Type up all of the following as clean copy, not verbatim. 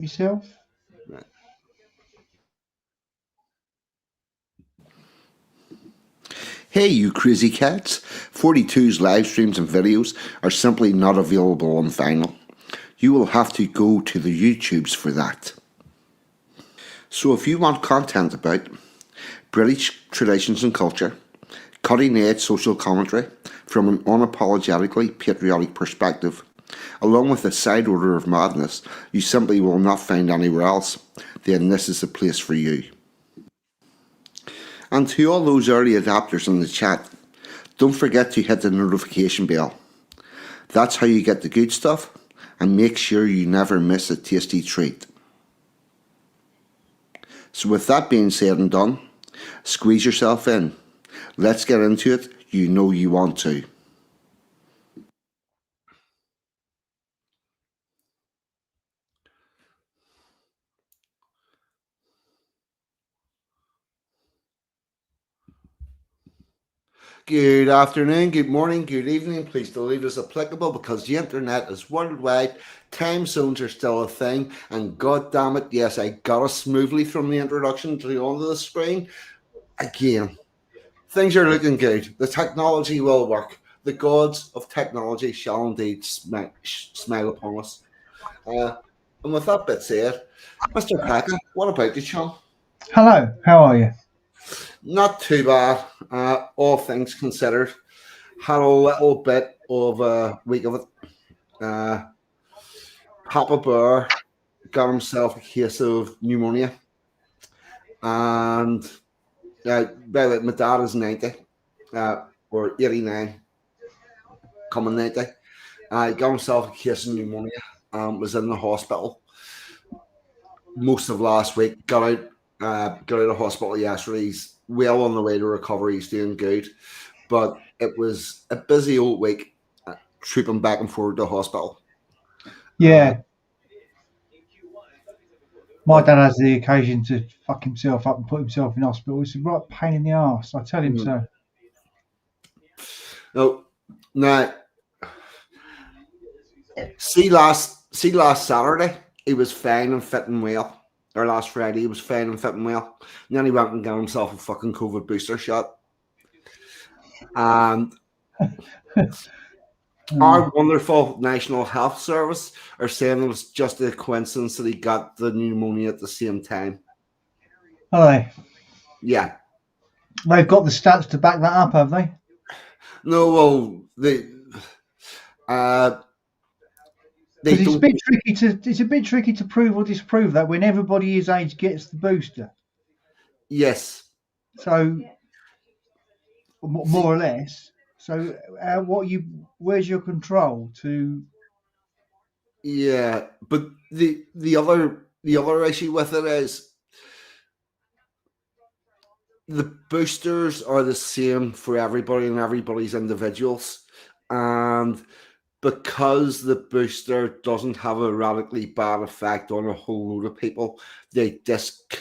yourself. Hey, you crazy cats! 42's live streams and videos are simply not available on vinyl. You will have to go to the YouTubes for that. So if you want content about British traditions and culture, cutting edge social commentary from an unapologetically patriotic perspective, along with a side order of madness you simply will not find anywhere else, then this is the place for you. And to all those early adopters in the chat, don't forget to hit the notification bell. That's how you get the good stuff and make sure you never miss a tasty treat. So with that being said and done, squeeze yourself in. Let's get into it. You know you want to. Good afternoon, good morning, good evening. Please delete as applicable because the internet is worldwide. Time zones are still a thing. And god damn it, yes, I got us smoothly from the introduction to onto the screen. Again, things are looking good. The technology will work. The gods of technology shall indeed smile upon us. And with that bit said, Mr. Pakka, what about you, Sean? Hello, how are you? Not too bad, all things considered. Had a little bit of a week of it. Papa Bear got himself a case of pneumonia, and my dad is 90 or 89, coming 90. He got himself a case of pneumonia. Was in the hospital most of last week. Got out of hospital yesterday. He's well on the way to recovery. He's doing good, but it was a busy old week, trooping back and forward to the hospital. Yeah. My dad has the occasion to fuck himself up and put himself in hospital. It's a right pain in the arse. I tell him so. No, now, see last Saturday, he was fine and fit and well. Or last Friday, he was fine and fit and well. And then he went and got himself a fucking COVID booster shot. And our wonderful National Health Service are saying it was just a coincidence that he got the pneumonia at the same time. Are they? Yeah. They've got the stats to back that up, have they? No, well, it's a bit tricky to prove or disprove that when everybody his age gets the booster. Yes. So, more or less. So, where's your control to? Yeah, but the other issue with it is the boosters are the same for everybody and everybody's individuals, and because the booster doesn't have a radically bad effect on a whole load of people, they discount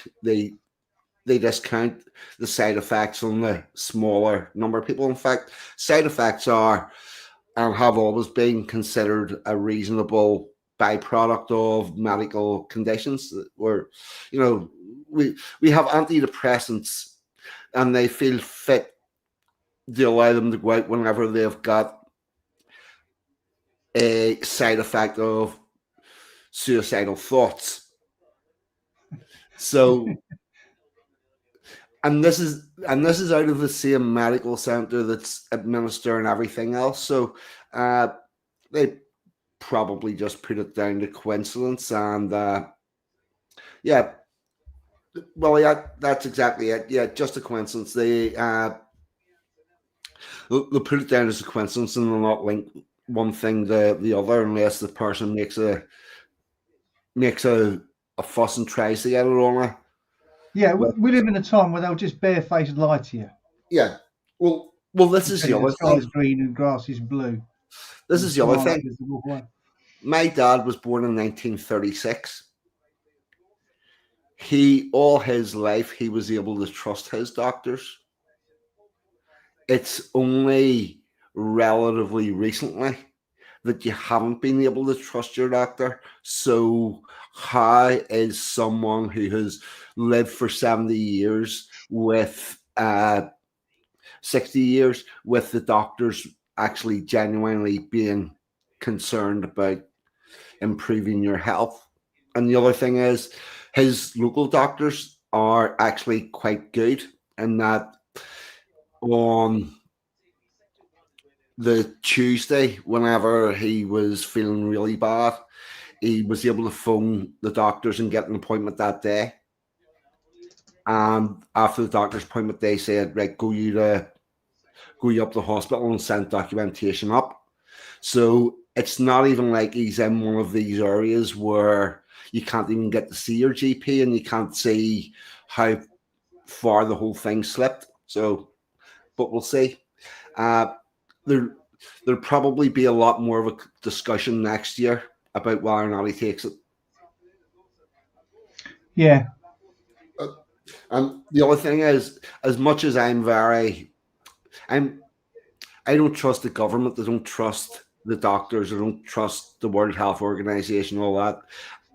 the side effects on the smaller number of people. In fact, side effects are and have always been considered a reasonable byproduct of medical conditions where, we have antidepressants and they feel fit to allow them to go out whenever they've got a side effect of suicidal thoughts. So and this is out of the same medical center that's administering everything else. So they probably just put it down to coincidence, and yeah, well, yeah, that's exactly it. Yeah, just a coincidence. They'll put it down as a coincidence, and they'll not link one thing to the other unless the person makes a fuss and tries to get it on her. Yeah, we live in a time where they'll just barefaced lie to you. Yeah. Well, this is the other thing. Sky's green and grass is blue. This is the other thing. My dad was born in 1936. All his life, he was able to trust his doctors. It's only relatively recently that you haven't been able to trust your doctor. So how is someone who has lived for 70 years with 60 years with the doctors actually genuinely being concerned about improving your health. And the other thing is, his local doctors are actually quite good in that on the Tuesday, whenever he was feeling really bad, he was able to phone the doctors and get an appointment that day. And after the doctor's appointment, they said, right, go you up to the hospital and send documentation up. So it's not even like he's in one of these areas where you can't even get to see your GP and you can't see how far the whole thing slipped. So, but we'll see. Uh, there, there'll probably be a lot more of a discussion next year about whether or not he takes it. Yeah. And the other thing is, as much as I'm I don't trust the government. I don't trust the doctors. I don't trust the World Health Organization, all that.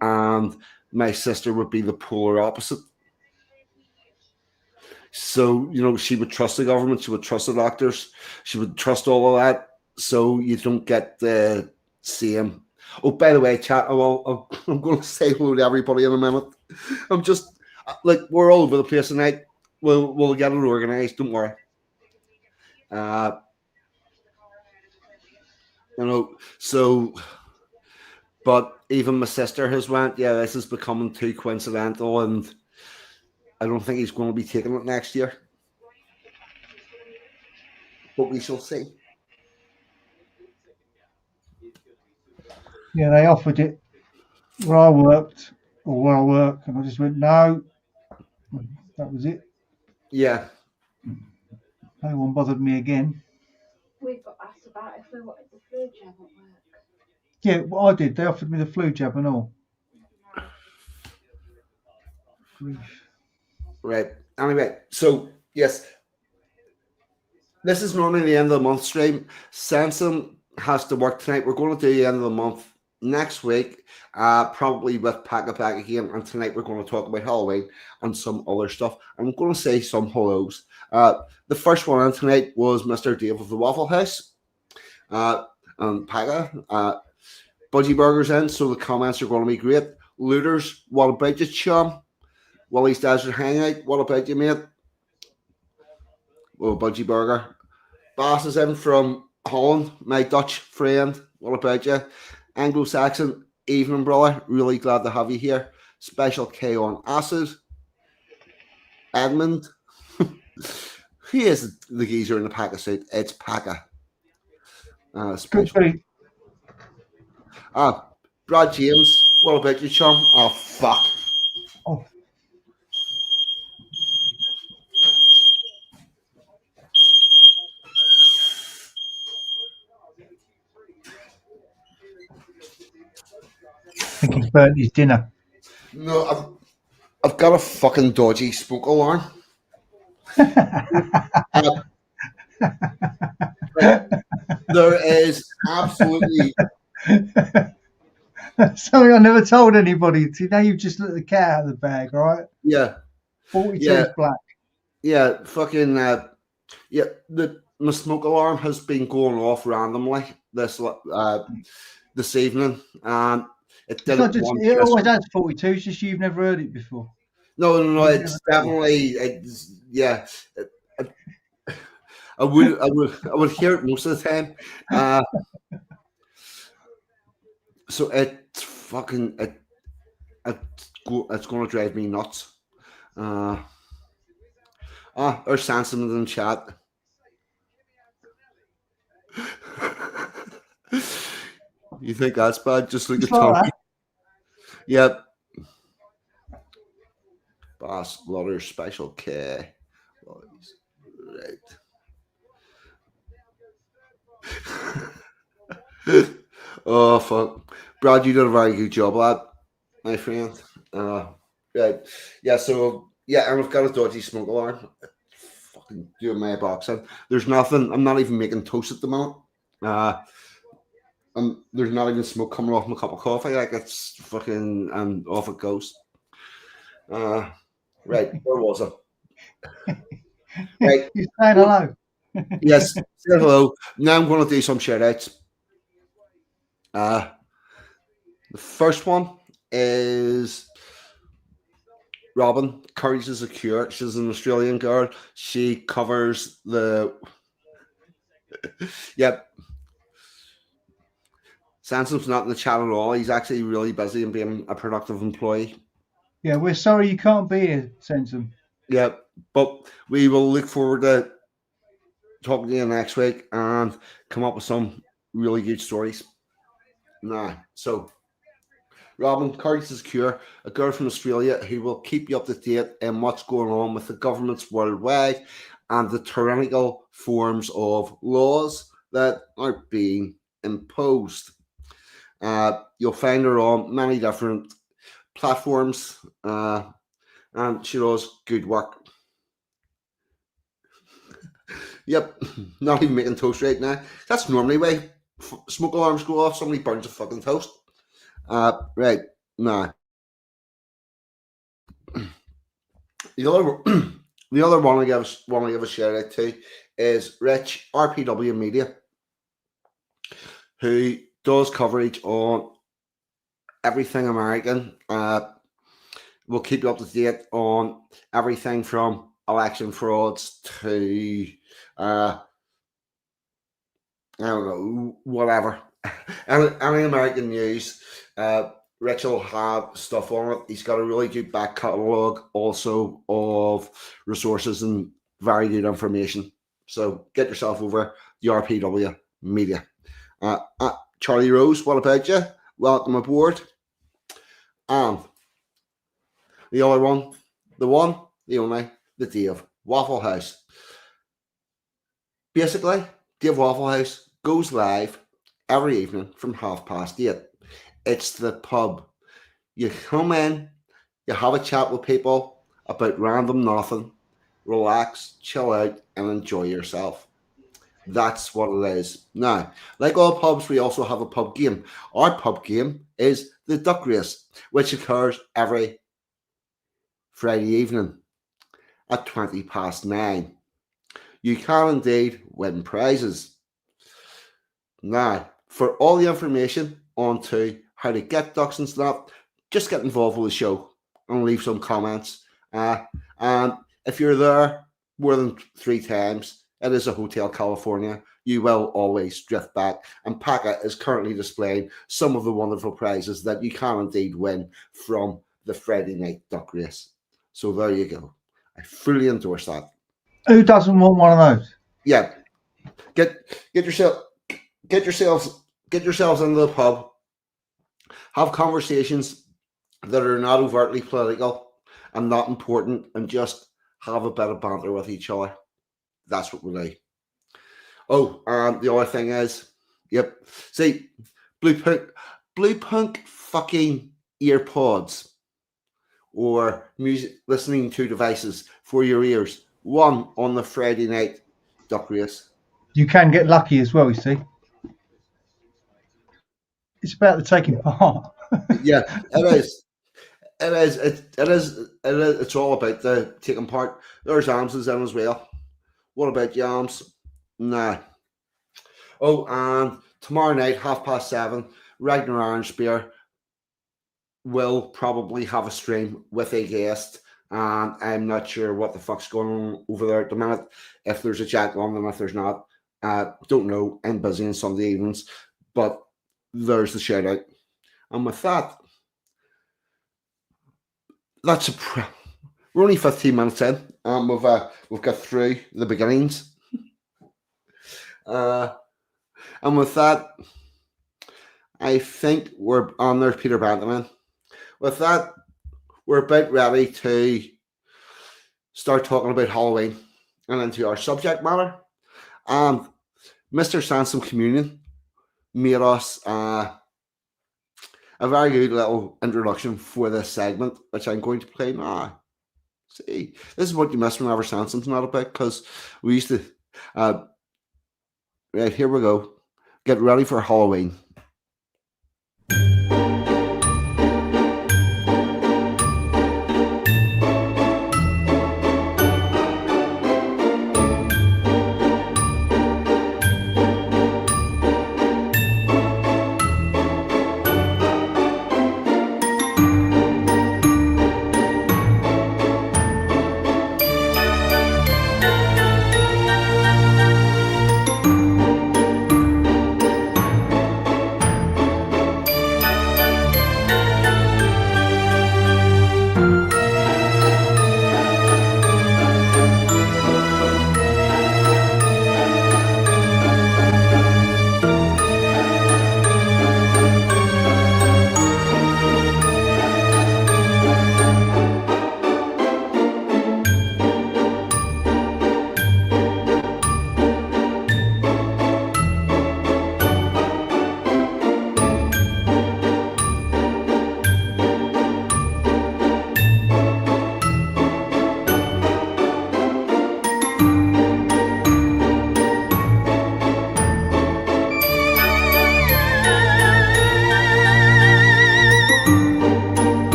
And my sister would be the polar opposite. So, she would trust the government. She would trust the doctors. She would trust all of that. So you don't get the same. Oh, by the way, chat, I'm going to say hello to everybody in a minute. I'm just, like, we're all over the place tonight. We'll get it organized. Don't worry. Uh, so, but even my sister has went, yeah, this is becoming too coincidental, and I don't think he's going to be taking it next year. But we shall see. Yeah, they offered it where I worked or where I work, and I just went, no. That was it. Yeah. No one bothered me again. We got asked about if we wanted the flu jab at work. Yeah, well, I did. They offered me the flu jab and all. No. Grief. Right. Anyway, so yes, this is normally the end of the month stream. Sansom has to work tonight. We're going to do the end of the month next week, probably with Pakka back again. And tonight we're going to talk about Halloween and some other stuff. I'm going to say some hellos. The first one on tonight was Mr. Dave of the Waffle House. And Pakka. Budgie Burger's in, so the comments are going to be great. Looters, what about you, chum? Willie's Desert Hangout, what about you, mate? Well, Budgie Burger. Bass is in from Holland, my Dutch friend. What about you? Anglo-Saxon, evening, brother. Really glad to have you here. Special K on Acid. Edmund. He is the geezer in the Pakka suit. It's Pakka. Special. Brad James. What about you, chum? Oh, fuck. Oh. I think he's burnt his dinner. No, I've got a fucking dodgy smoke alarm. There is absolutely something I never told anybody. See, now you've just let the cat out of the bag, right? Yeah. 42 is black. Yeah, fucking my smoke alarm has been going off randomly this evening, and it didn't. It always has 42. It's just you've never heard it before. No. It's definitely I would hear it most of the time. So it's fucking it's going to drive me nuts. There's Sansom in the chat. You think that's bad? Just look at Tommy. Yep. Boss Lotter Special K. Right. Oh fuck, Brad, you did a very good job, lad, my friend. Right. Yeah. So yeah, and I've got a dodgy smoke alarm. Fucking doing my boxing. There's nothing. I'm not even making toast at the moment. there's not even smoke coming off my cup of coffee. Like it's fucking, and off it goes. Right, where was I? Right, You're saying hello. yes, say hello. Now I'm going to do some shout outs. The first one is Robin. Courage is a Cure. She's an Australian girl. She covers the. Yep. Sansom's not in the chat at all. He's actually really busy and being a productive employee. Yeah, we're sorry you can't be here, Sansom. Yeah, but we will look forward to talking to you next week and come up with some really good stories. So Robin, Courage is Cure, a girl from Australia who will keep you up to date on what's going on with the governments worldwide and the tyrannical forms of laws that are being imposed. You'll find her on many different platforms, and she does good work. Yep, not even making toast right now. That's normally way smoke alarms go off. Somebody burns a fucking toast. Right, nah. The other one I want to give a shout out to is Rich RPW Media, who does coverage on everything American. We'll keep you up to date on everything from election frauds to I don't know, whatever. any American news. Rich will have stuff on it. He's got a really good back catalogue also of resources and very good information. So get yourself over the RPW Media. Charlie Rose, what about you? Welcome aboard. And the other one, the only, the Dave Waffle House. Basically, Dave Waffle House goes live every evening from 8:30. It's the pub. You come in, you have a chat with people about random nothing, relax, chill out, and enjoy yourself. That's what it is. Now, like all pubs, we also have a pub game. Our pub game is the Duck Race, which occurs every Friday evening at 9:20. You can indeed win prizes. Now, for all the information onto how to get ducks and stuff, just get involved with the show and leave some comments. And if you're there more than 3 times, it is a Hotel California. You will always drift back. And Pakka is currently displaying some of the wonderful prizes that you can indeed win from the Friday night duck race. So there you go. I fully endorse that. Who doesn't want one of those? Yeah, get yourselves into the pub. Have conversations that are not overtly political and not important, and just have a bit of banter with each other. That's what we do. Oh, and the other thing is, yep. See, blue punk fucking earpods or music listening to devices for your ears. One on the Friday night duck race. You can get lucky as well, you see. It's about the taking part. Yeah, it is. It is. It is. It's all about the taking part. There's Ams's in as well. What about you, Ams? Nah. Oh, and tomorrow night, 7:30, Ragnar Orangebeer will probably have a stream with a guest. And I'm not sure what the fuck's going on over there at the minute. If there's a chat on and if there's not, don't know. I'm busy on Sunday evenings, but there's the shout out. And with that, we're only 15 minutes in, and we've got through the beginnings. And with that, I think we're on there, Peter Bantaman. With that, we're about ready to start talking about Halloween and into our subject matter. And Mr. Sansom Communion made us a very good little introduction for this segment, which I'm going to play now. See, this is what you miss whenever Sansom's not about, because we used to. Right, here we go. Get ready for Halloween.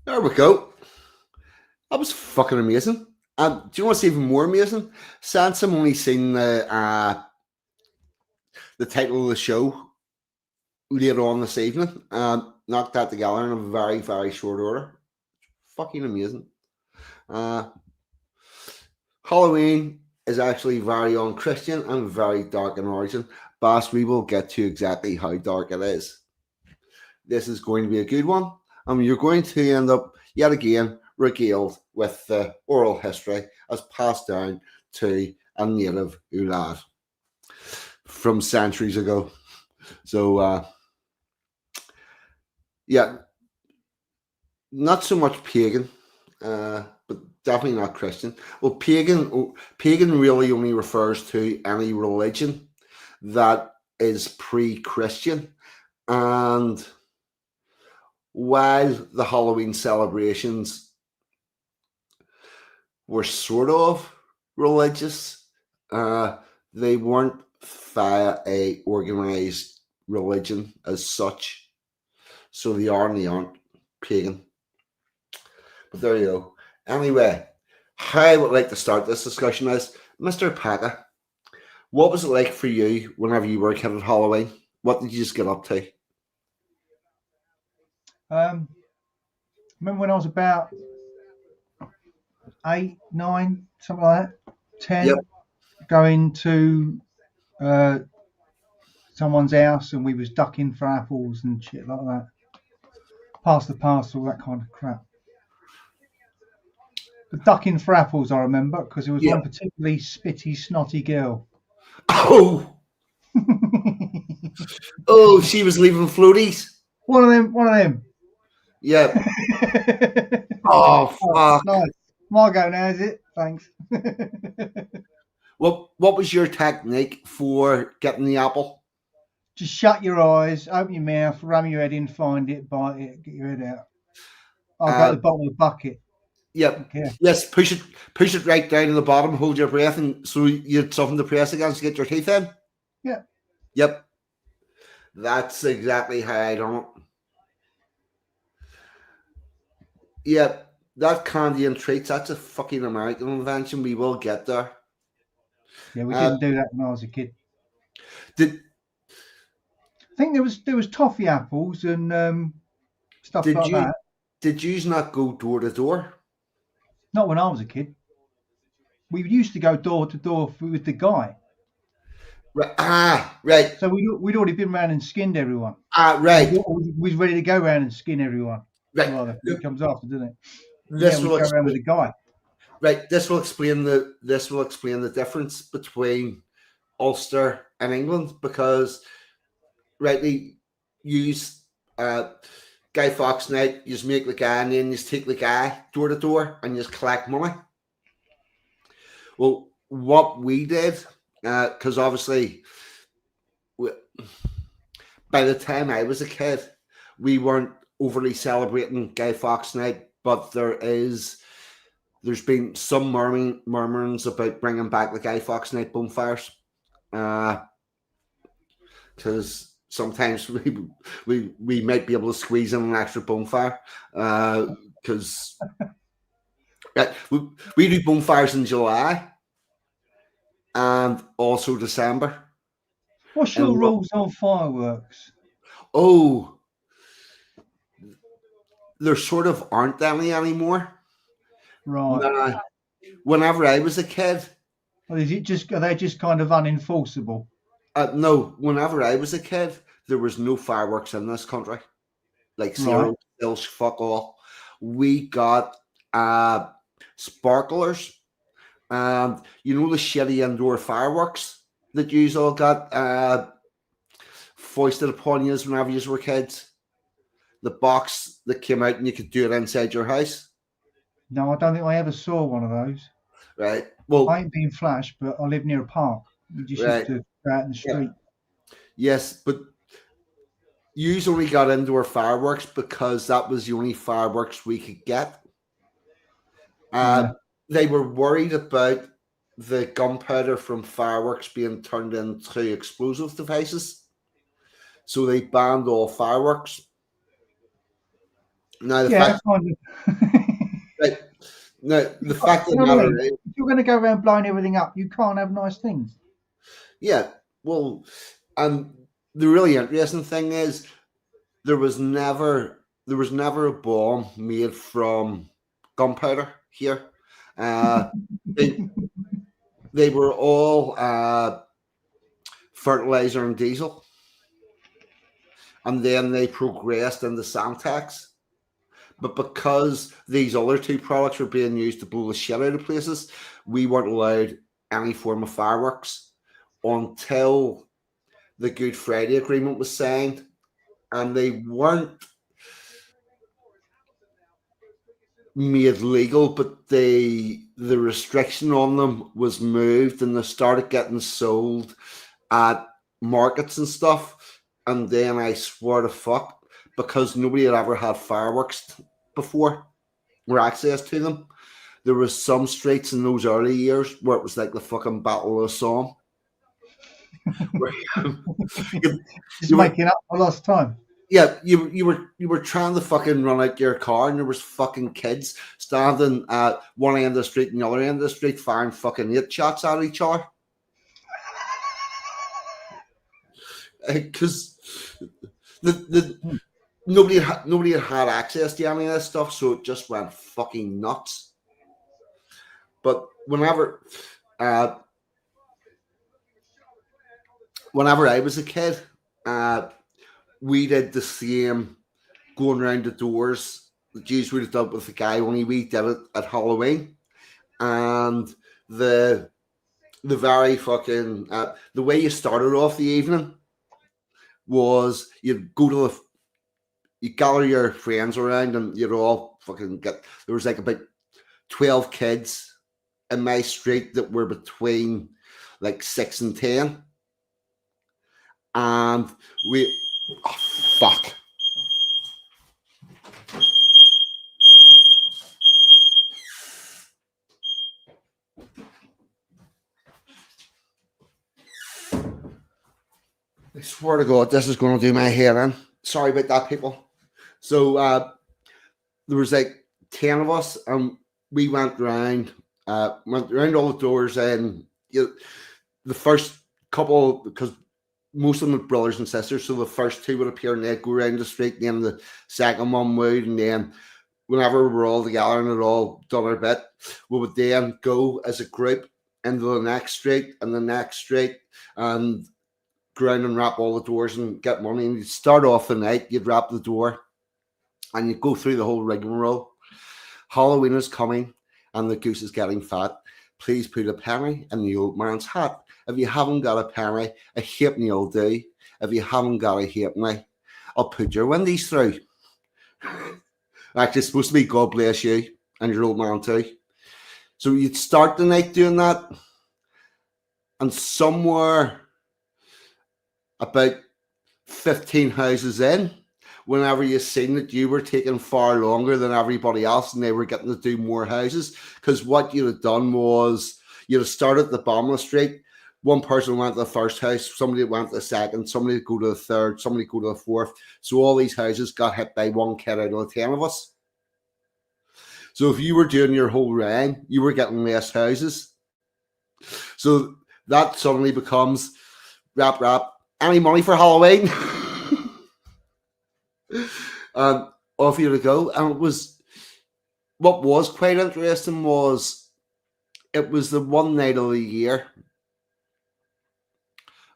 There we go. That was fucking amazing. And do you know what's even more amazing? Since I'm only seen the title of the show later on this evening, knocked that together in a very, very short order. Fucking amazing. Halloween is actually very unchristian and very dark in origin, but we will get to exactly how dark it is. This is going to be a good one, and you're going to end up yet again regaled with the oral history as passed down to a native Ulad from centuries ago. So, yeah, not so much pagan, but definitely not Christian. Well, pagan really only refers to any religion that is pre-Christian, and while the Halloween celebrations were sort of religious, they weren't via a organized religion as such. So they are and they aren't pagan. But there you go. Anyway, how I would like to start this discussion is, Mr. Pakka, what was it like for you whenever you were a kid at Halloween? What did you just get up to? Remember when I was about 8, 9, something like that, 10, Yep. going to someone's house and we was ducking for apples and shit like that. Pass the parcel, that kind of crap. The ducking for apples, I remember, because there was Yep. one particularly spitty, snotty girl. Oh, oh, she was leaving floaties. One of them. Yeah. Oh, fuck. Nice. My go now, is it? Thanks. What was your technique for getting the apple? Just shut your eyes, open your mouth, ram your head in, find it, bite it, get your head out. I'll go to the bottom of the bucket. Yep. Okay. Yes, push it right down to the bottom, hold your breath, and so you'd something to press against to get your teeth in. Yeah. Yep. That's exactly how I done it. Yep. That candy and treats, that's a fucking American invention. We will get there. Yeah, we didn't do that when I was a kid. I think there was toffee apples and stuff like that. Did you not go door to door? Not when I was a kid. We used to go door to door with the guy. Right. So we'd already been around and skinned everyone. Right. We was ready to go around and skin everyone. Right. Well, it comes after, doesn't it? This we will go around with the guy. Right. This will explain the difference between Ulster and England, because rightly use Guy Fawkes night, you just make the guy and then you just take the guy door to door and you just collect money. Well, what we did, because obviously by the time I was a kid, we weren't overly celebrating Guy Fawkes night, but there's been some murmurings about bringing back the Guy Fawkes night bonfires, because sometimes we might be able to squeeze in an extra bonfire, because we do bonfires in July and also December. What's your rules on fireworks? Oh, there sort of aren't any anymore. Right. Whenever I was a kid, are they just kind of unenforceable? No, whenever I was a kid, there was no fireworks in this country. Like zero, right. Fuck all. We got sparklers, and you know the shitty indoor fireworks that you all got foisted upon you whenever you were kids. The box that came out and you could do it inside your house. No, I don't think I ever saw one of those. Right. Well, I ain't been flashed, but I live near a park. We just used to go out in the street. Yeah. Yes, but you only got indoor fireworks because that was the only fireworks we could get. They were worried about the gunpowder from fireworks being turned into explosive devices, so they banned all fireworks. Now the Yeah, fact, kind of. like, now the fact of You the know what I matter mean? is, If you're going to go around blowing everything up, you can't have nice things. yeah, well, and the really interesting thing is there was never a bomb made from gunpowder here. Uh, they they were all fertilizer and diesel, and then they progressed into Samtex. But because these other two products were being used to blow the shit out of places, we weren't allowed any form of fireworks until the Good Friday Agreement was signed, and they weren't made legal, but the restriction on them was moved, and they started getting sold at markets and stuff. And then I swear to fuck, because nobody had ever had fireworks before or access to them. There was some streets in those early years where it was like the fucking Battle of the Somme. Where you, Just you were making up for lost time. yeah, you were trying to fucking run out your car, and there was fucking kids standing at one end of the street and the other end of the street firing fucking 8 shots at each other. Because the Hmm. nobody had access to any of this stuff, so it just went fucking nuts. But uh, whenever I was a kid, uh, we did the same going around the doors that you would have done with the guy, only we did it at Halloween. And the the very fucking the way you started off the evening was you'd go to the you gather your friends around and you'd all fucking get there was like about 12 kids in my street that were between like 6 and 10, and we oh, fuck. I swear to God, this is going to do my head in. Sorry about that, people. So there was like 10 of us, and we went around all the doors, and the first couple, because most of them were brothers and sisters, so the first two would appear and they'd go around the street, and then the second one would, and then whenever we were all together and had all done our bit, we would then go as a group into the next street and the next street and go around and wrap all the doors and get money. And you'd start off the night, you'd wrap the door, and you'd go through the whole rigmarole. Halloween is coming, and the goose is getting fat. Please put a penny in the old man's hat. If you haven't got a penny, a halfpenny will do. If you haven't got a halfpenny, I'll put your windies through. Actually, it's supposed to be God bless you and your old man too. So you'd start the night doing that, and somewhere about 15 houses in, whenever you seen that you were taking far longer than everybody else and they were getting to do more houses, because what you'd have done was you'd have started at the bottom of the street. One person went to the first house, somebody went to the second, somebody would go to the third, somebody go to the fourth. So all these houses got hit by one kid out of the 10 of us. So if you were doing your whole round, you were getting less houses. So that suddenly becomes rap. Any money for Halloween? And off you to go. And it was what was quite interesting was it was the one night of the year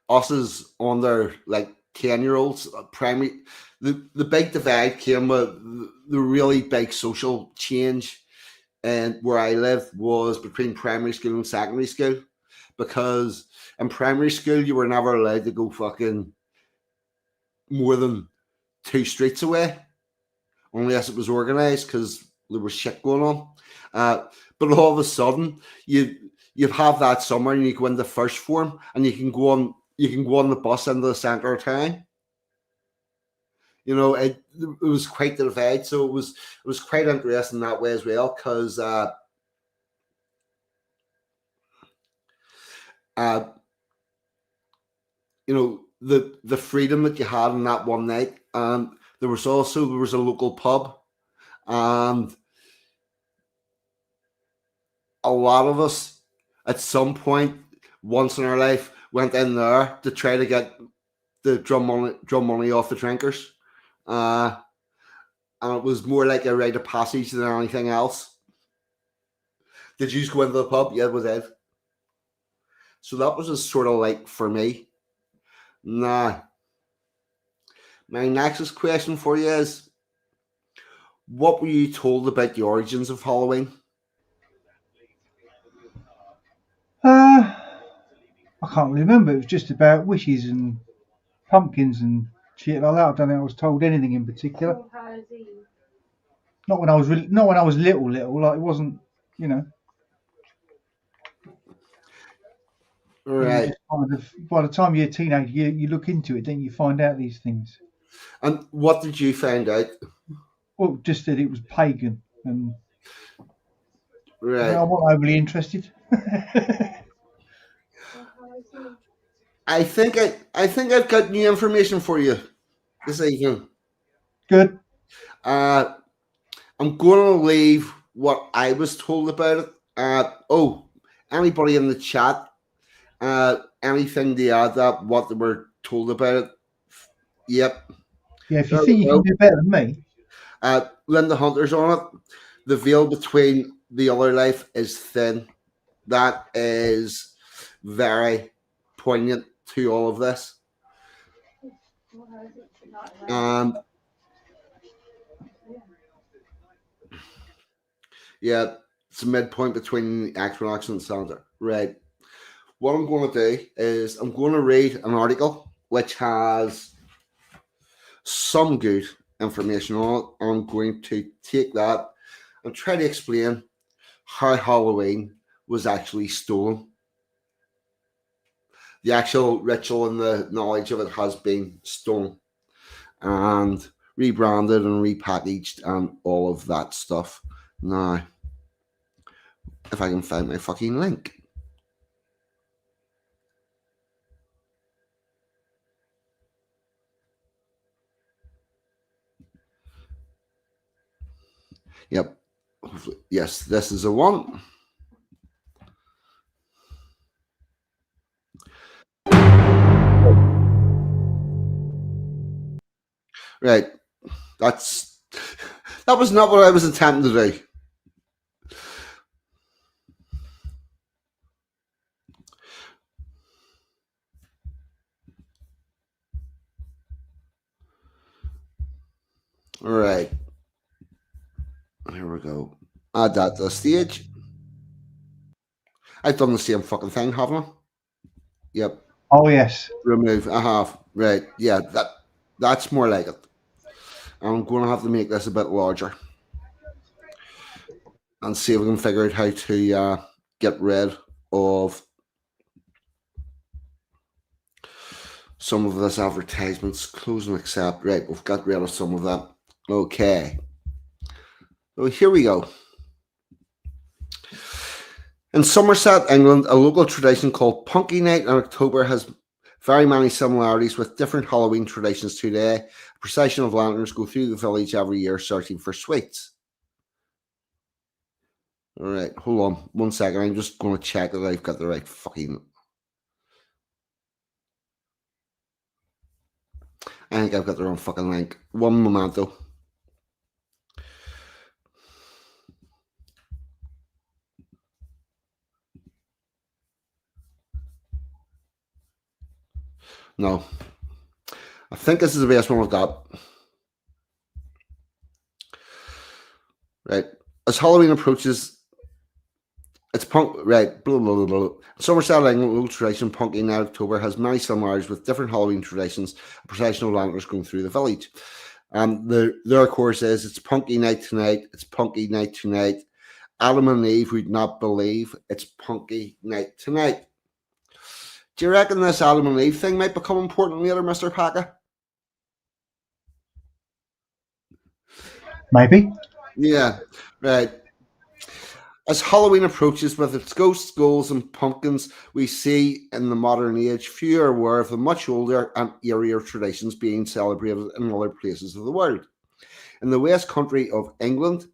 us as on their like 10-year-olds primary the big divide came with the really big social change, and where I live was between primary school and secondary school, because in primary school you were never allowed to go fucking more than 2 streets away unless it was organised, because there was shit going on. But all of a sudden, you'd have that summer and you go into first form and you can go on the bus into the centre of town. You know, it was quite the divide. So it was quite interesting that way as well, because uh, you know, the freedom that you had in that one night, and there was a local pub And a lot of us, at some point, once in our life, went in there to try to get the drum money off the drinkers. Uh, and it was more like a rite of passage than anything else. Did you just go into the pub? Yeah, we did. So that was just sort of like for me. Nah. My next question for you is, what were you told about the origins of Halloween? I can't remember. It was just about wishes and pumpkins and shit like that. I don't think I was told anything in particular. All Hallows Eve. Not when I was not when I was little. Like it wasn't, you know. You Right. just kind of, by the time you're a teenager, you look into it, then you find out these things. And what did you find out? Well, just that it was pagan, and Right. I'm not overly interested. All Hallows Eve. I think I've got new information for you this evening. Good. I'm going to leave what I was told about it. Anybody in the chat, anything to add that what they were told about it? Yep. Yeah, if you There think we you go. can do better than me, Linda Hunter's on it. The veil between the other life is thin. That is very poignant to all of this. All Hallows Eve. Not right. And yeah, it's a midpoint between the equinox and Santa. Right. What I'm going to do is I'm going to read an article which has some good information on it. I'm going to take that and try to explain how Halloween was actually stolen. The actual ritual and the knowledge of it has been stolen and rebranded and repackaged and all of that stuff. Now, if I can find my fucking link. Yep. Yes, this is the one. Right. That was not what I was attempting to do. All right. Here we go. Add that to the stage. I've done the same fucking thing, haven't I? Yep. oh yes, Remove. I have. Right. Yeah. That's more like it. I'm going to have to make this a bit larger and see if we can figure out how to get rid of some of this advertisements. Close and accept. Right. We've got rid of some of that. Okay. So here we go. In Somerset, England, a local tradition called Punky Night in October has very many similarities with different Halloween traditions today. A procession of lanterns go through the village every year searching for sweets. All right, hold on 1 second. I'm just going to check that I've got the right fucking... I think I've got the wrong fucking link. One momento. No. I think this is the best one I've got. Right. As Halloween approaches, it's punk, right? Blah, blah, blah, blah. Somerset, England, local tradition, Punky Night October has many similarities with different Halloween traditions. A procession of lanterns going through the village. Their course is it's Punky Night tonight. It's Punky Night tonight. Adam and Eve would not believe it's Punky Night tonight. Do you reckon this Adam and Eve thing might become important later, Mr. Pakka? maybe. Yeah, right. As Halloween approaches with its ghosts, ghouls, and pumpkins, we see in the modern age few are aware of the much older and eerier traditions being celebrated in other places of the world. In the West Country of England,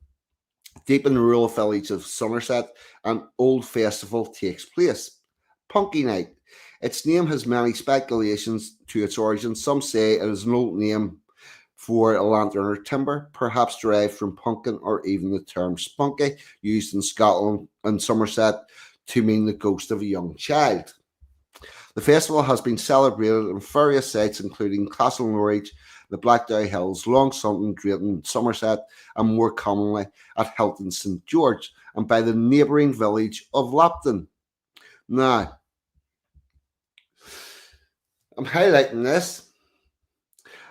deep in the rural village of Somerset, an old festival takes place. Punky Night. Its name has many speculations to its origin. Some say it is an old name for a lantern or timber, perhaps derived from pumpkin or even the term spunky, used in Scotland and Somerset to mean the ghost of a young child. The festival has been celebrated in various sites, including Castle Norwich, the Blackdown Hills, Long Sutton, Drayton, Somerset, and more commonly at Hilton St George and by the neighbouring village of Lapton. Now, I'm highlighting this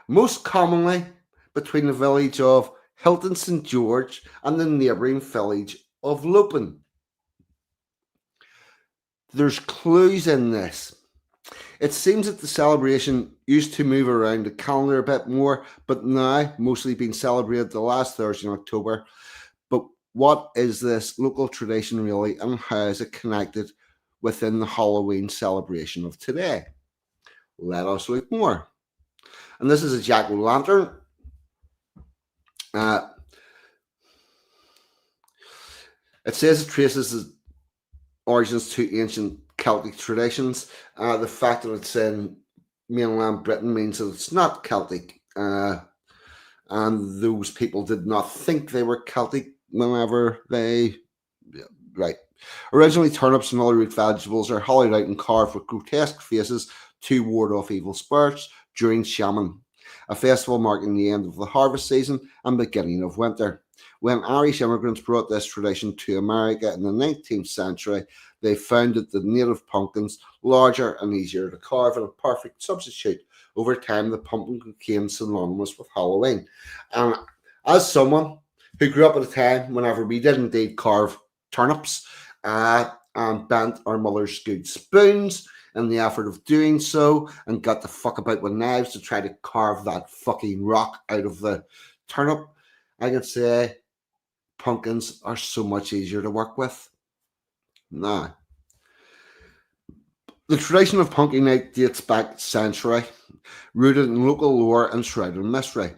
most commonly between the village of Hilton St George and the neighbouring village of Lupin. There's clues in this. It seems that the celebration used to move around the calendar a bit more, but now mostly being celebrated the last Thursday in October. But what is this local tradition really, and how is it connected within the Halloween celebration of today? Let us look more. And this is a jack-o'-lantern. It says it traces its origins to ancient Celtic traditions. The fact that it's in mainland Britain means that it's not Celtic. And those people did not think they were Celtic whenever they. Right. Originally, turnips and other root vegetables are hollowed out and carved with grotesque faces to ward off evil spirits during shaman, a festival marking the end of the harvest season and beginning of winter. When Irish immigrants brought this tradition to America in the 19th century, they found that the native pumpkins larger and easier to carve and a perfect substitute. Over time, the pumpkin became synonymous with Halloween. And as someone who grew up at a time whenever we did indeed carve turnips and bent our mother's good spoons in the effort of doing so and got the fuck about with knives to try to carve that fucking rock out of the turnip, I can say pumpkins are so much easier to work with. Now, the tradition of Pumpkin Night dates back century, rooted in local lore and shrouded in mystery.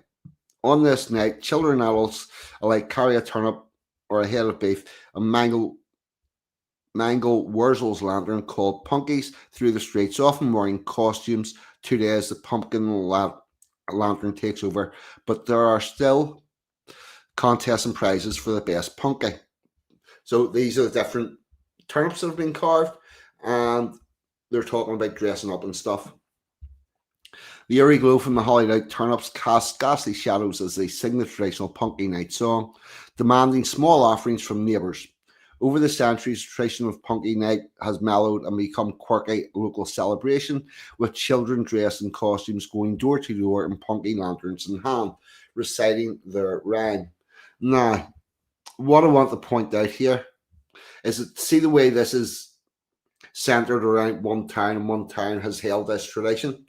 On this night, children and adults alike carry a turnip or a head of beef and mangle Wurzels lantern called punkies through the streets, often wearing costumes. Today as the pumpkin lantern takes over, but there are still contests and prizes for the best punky. So these are the different turnips that have been carved, and they're talking about dressing up and stuff. The eerie glow from the hollowed out turnips cast ghastly shadows as they sing the traditional punky night song, demanding small offerings from neighbours. Over the centuries, the tradition of Punky Night has mellowed and become quirky local celebration, with children dressed in costumes going door to door and punky lanterns in hand, reciting their rhyme. Now, what I want to point out here is that see the way this is centered around one town, and one town has held this tradition.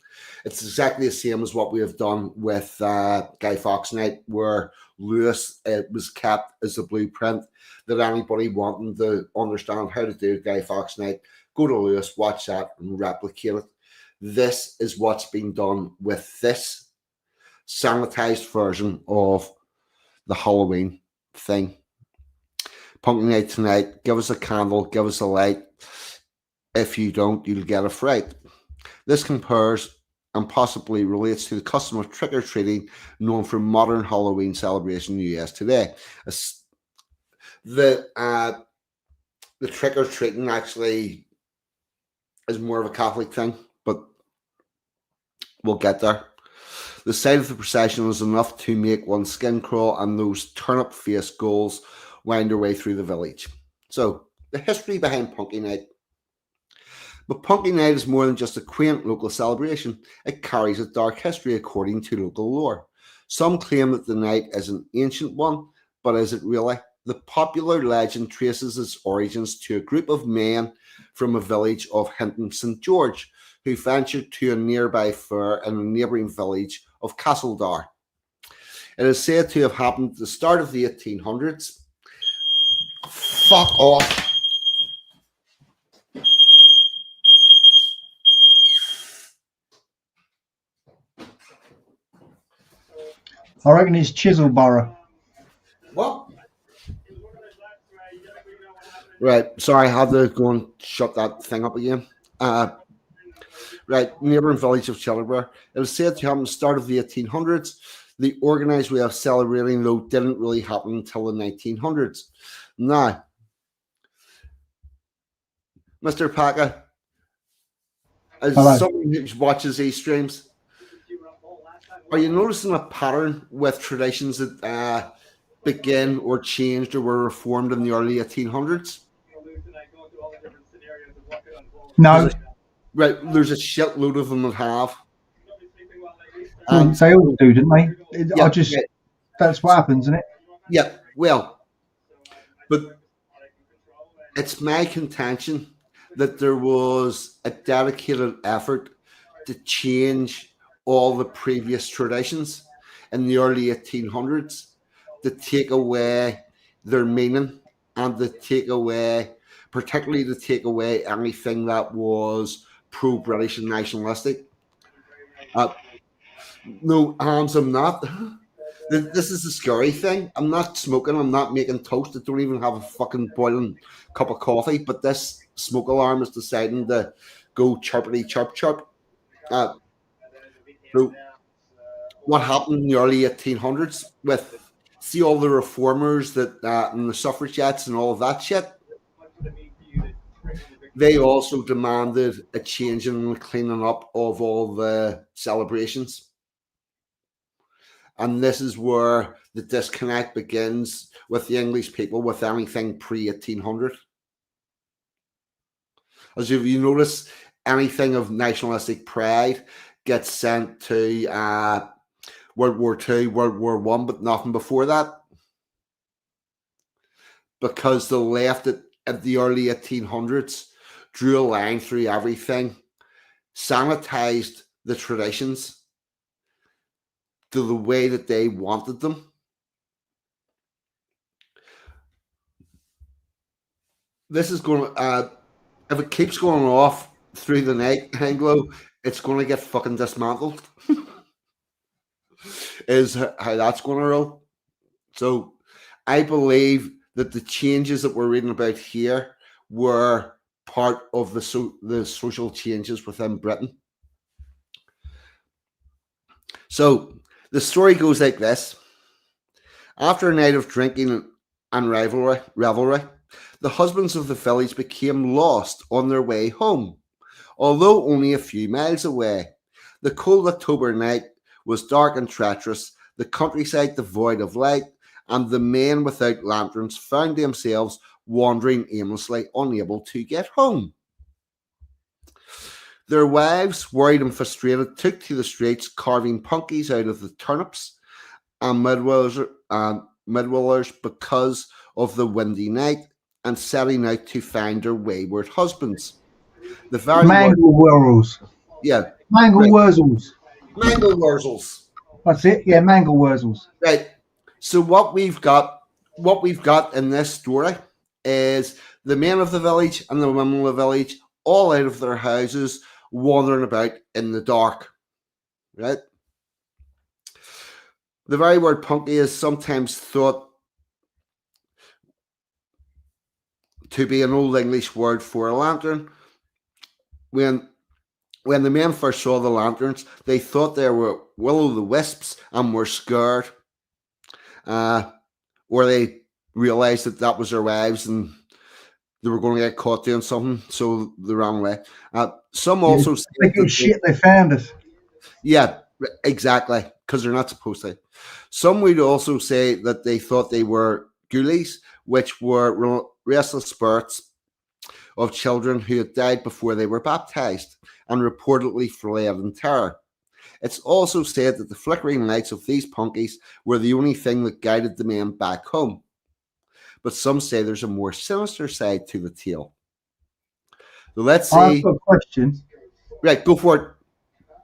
It's exactly the same as what we have done with Guy Fawkes Night, where Lewis was kept as a blueprint that anybody wanting to understand how to do Guy Fawkes Night, go to Lewis, watch that, and replicate it. This is what's been done with this sanitized version of the Halloween thing. Pumpkin Night tonight, give us a candle, give us a light. If you don't, you'll get a fright. This compares and possibly relates to the custom of trick-or-treating known for modern Halloween celebration in the US today. The trick-or-treating actually is more of a Catholic thing, but we'll get there. The sight of the procession was enough to make one's skin crawl, and those turnip-faced ghouls wind their way through the village. So, the history behind Punky Night. But Punky Night is more than just a quaint local celebration. It carries a dark history according to local lore. Some claim that the night is an ancient one, but is it really? The popular legend traces its origins to a group of men from a village of Hinton St George who ventured to a nearby fair in a neighbouring village of Castledar. It is said to have happened at the start of the 1800s. Fuck off. I reckon it's Chiselborough. What? Right. Sorry, I had to go and shut that thing up again. Right. Neighbouring village of Childerborough. It was said to happen at the start of the 1800s. The organised way of celebrating, though, didn't really happen until the 1900s. Now, Mr. Pakka, as Hello. someone who watches these streams, are you noticing a pattern with traditions that begin or changed or were reformed in the early 1800s? No, There's a shitload of them that have. well, they all do, didn't they? Yeah, That's what happens, isn't it? yeah, well, but it's my contention that there was a dedicated effort to change all the previous traditions in the early 1800s to take away their meaning and to take away, particularly to take away anything that was pro-British and nationalistic. No, Hans, I'm not. This is the scary thing. I'm not smoking. I'm not making toast. I don't even have a fucking boiling cup of coffee. But this smoke alarm is deciding to go chirpity chirp chirp. So what happened in the early 1800s with see all the reformers that and the suffragettes and all of that shit? They also demanded a change in the cleaning up of all the celebrations. And this is where the disconnect begins with the English people with anything pre-1800. As if you notice, anything of nationalistic pride gets sent to World War II, World War One, but nothing before that. Because the left at the early 1800s drew a line through everything, sanitized the traditions to the way that they wanted them. This is going to, if it keeps going off through the night, Anglo, it's going to get fucking dismantled. Is how that's going to roll. So I believe that the changes that we're reading about here were part of the social changes within Britain. So the story goes like this. After a night of drinking and revelry, the husbands of the village became lost on their way home, although only a few miles away. The cold October night was dark and treacherous, the countryside devoid of light, and the men without lanterns found themselves wandering aimlessly, unable to get home. Their wives, worried and frustrated, took to the streets, carving punkies out of the turnips and midwillers because of the windy night, and setting out to find their wayward husbands. The very Mangle whirls. yeah, Mangle right. wurzels. Mangle wurzels. That's it. Yeah, mangle wurzels. Right. So what we've got in this story is the men of the village and the women of the village all out of their houses, wandering about in the dark. Right. The very word punky is sometimes thought to be an old English word for a lantern. When the men first saw the lanterns, they thought they were will-o'-the-wisps and were scared. Or they realized that was their wives and they were going to get caught doing something, so they ran away. Some also say they go shit. They found us. Yeah, exactly, because they're not supposed to. Some would also say that they thought they were ghoulies, which were restless spirits of children who had died before they were baptized and reportedly fled in terror. It's also said that the flickering lights of these punkies were the only thing that guided the men back home. But some say there's a more sinister side to the tale. So let's see. I've got a question. Right, go for it.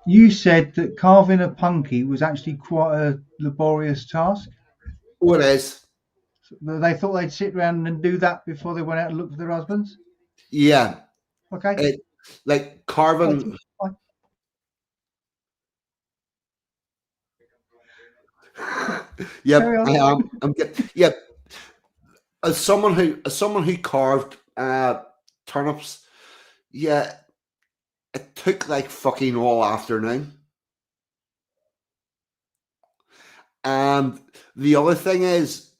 You said that carving a punky was actually quite a laborious task. Oh, it is. They thought they'd sit around and do that before they went out and look for their husbands? Yeah. Okay. Like carving. Carry Yep, I on. am. Yep. As someone who carved turnips, yeah, it took like fucking all afternoon. And the other thing is,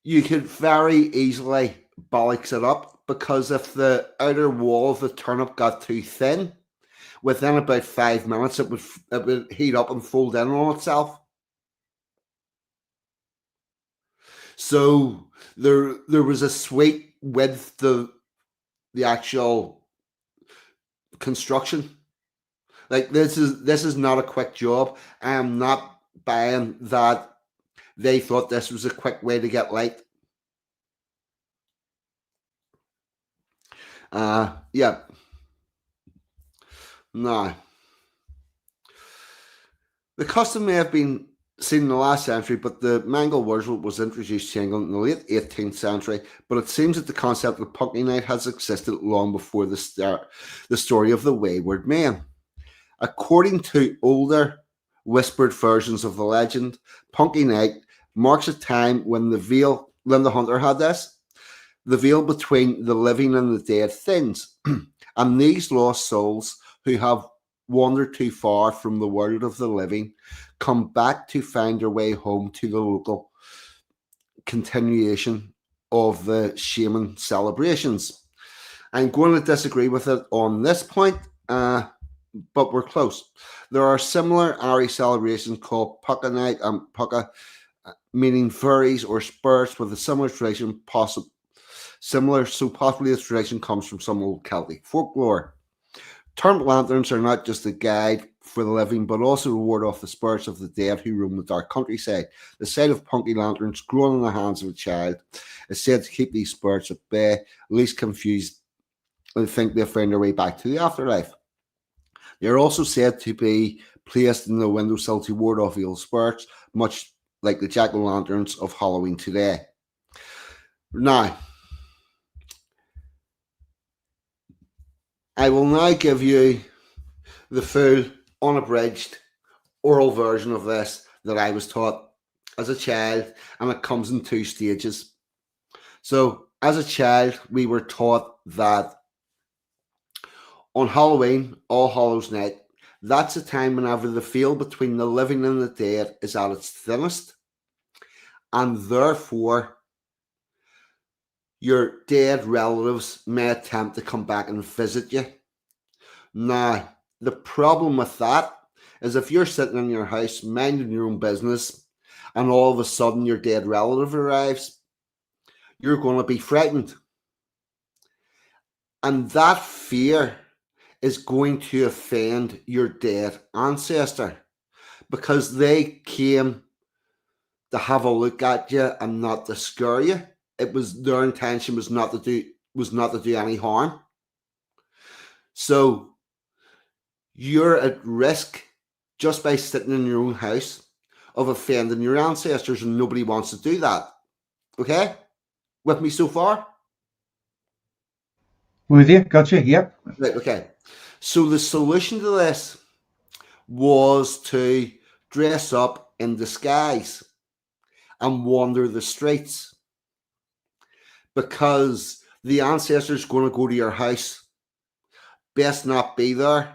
you could very easily bollocks it up because if the outer wall of the turnip got too thin, within about 5 minutes it would heat up and fold in on itself. So there was a sweet with the actual construction. Like this is not a quick job. I am not buying that they thought this was a quick way to get light. Yeah. No. The custom may have been seen in the last century, but the mango wurzel was introduced to England in the late 18th century. But it seems that the concept of Punky Night has existed long before the story of the Wayward Man. According to older whispered versions of the legend, Punky Night marks a time when Linda Hunter had this, the veil between the living and the dead thins, and these lost souls who have wandered too far from the world of the living come back to find their way home to the local continuation of the shaman celebrations. I'm going to disagree with it on this point, but we're close. There are similar Irish celebrations called Pakka Night and Pakka, meaning fairies or spirits, with a similar tradition, so possibly this tradition comes from some old Celtic folklore. Turnip lanterns are not just a guide for the living, but also to ward off the spirits of the dead who roam the dark countryside. The sight of punky lanterns grown in the hands of a child is said to keep these spirits at bay, at least confused, and think they'll find their way back to the afterlife. They are also said to be placed in the windowsill to ward off evil spirits, much like the jack-o'-lanterns of Halloween today. Now, I will now give you the full, unabridged, oral version of this that I was taught as a child, and it comes in two stages. So, as a child, we were taught that on Halloween, All Hallows Night, that's a time whenever the veil between the living and the dead is at its thinnest, and therefore your dead relatives may attempt to come back and visit you. Now, the problem with that is if you're sitting in your house minding your own business and all of a sudden your dead relative arrives, you're going to be frightened. And that fear is going to offend your dead ancestor because they came to have a look at you and not to scare you. It was their intention was not to do any harm. So you're at risk just by sitting in your own house of offending your ancestors, and nobody wants to do that. Okay? With me so far? With you, gotcha. Yep. Right, okay. So the solution to this was to dress up in disguise and wander the streets, because the ancestor's going to go to your house. Best not be there.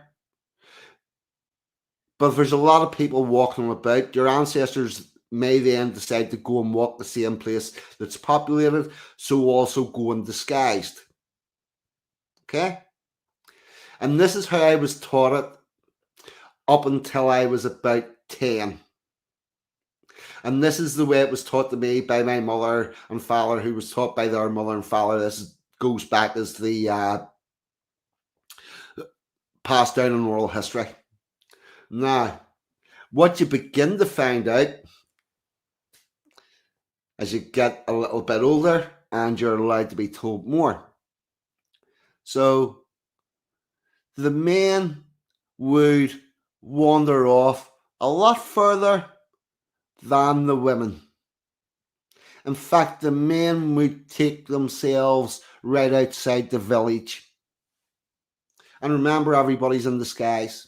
But if there's a lot of people walking about, your ancestors may then decide to go and walk the same place that's populated, so also go undisguised. Okay? And this is how I was taught it up until I was about 10. And this is the way it was taught to me by my mother and father, who was taught by their mother and father. This goes back as the passed down in oral history. Now, what you begin to find out as you get a little bit older and you're allowed to be told more. So the men would wander off a lot further than the women. In fact, the men would take themselves right outside the village. And remember, everybody's in disguise.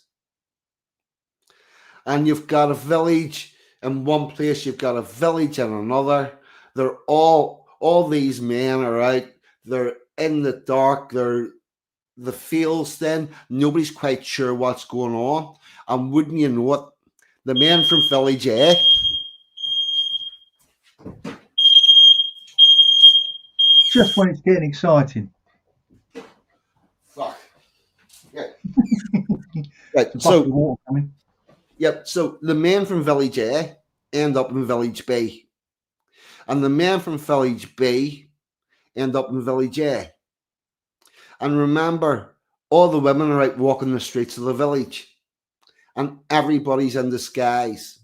And you've got a village In one place, you've got a village in another. They're all these men are out. They're in the dark. They're the fields. Then nobody's quite sure what's going on. And wouldn't you know it, the men from Village A. Just when it's getting exciting. Fuck. Yeah. Right. The bucket So of water coming. yep. So the men from Village A end up in Village B, and the men from Village B end up in Village A. And remember, all the women are out walking the streets of the village, and everybody's in disguise.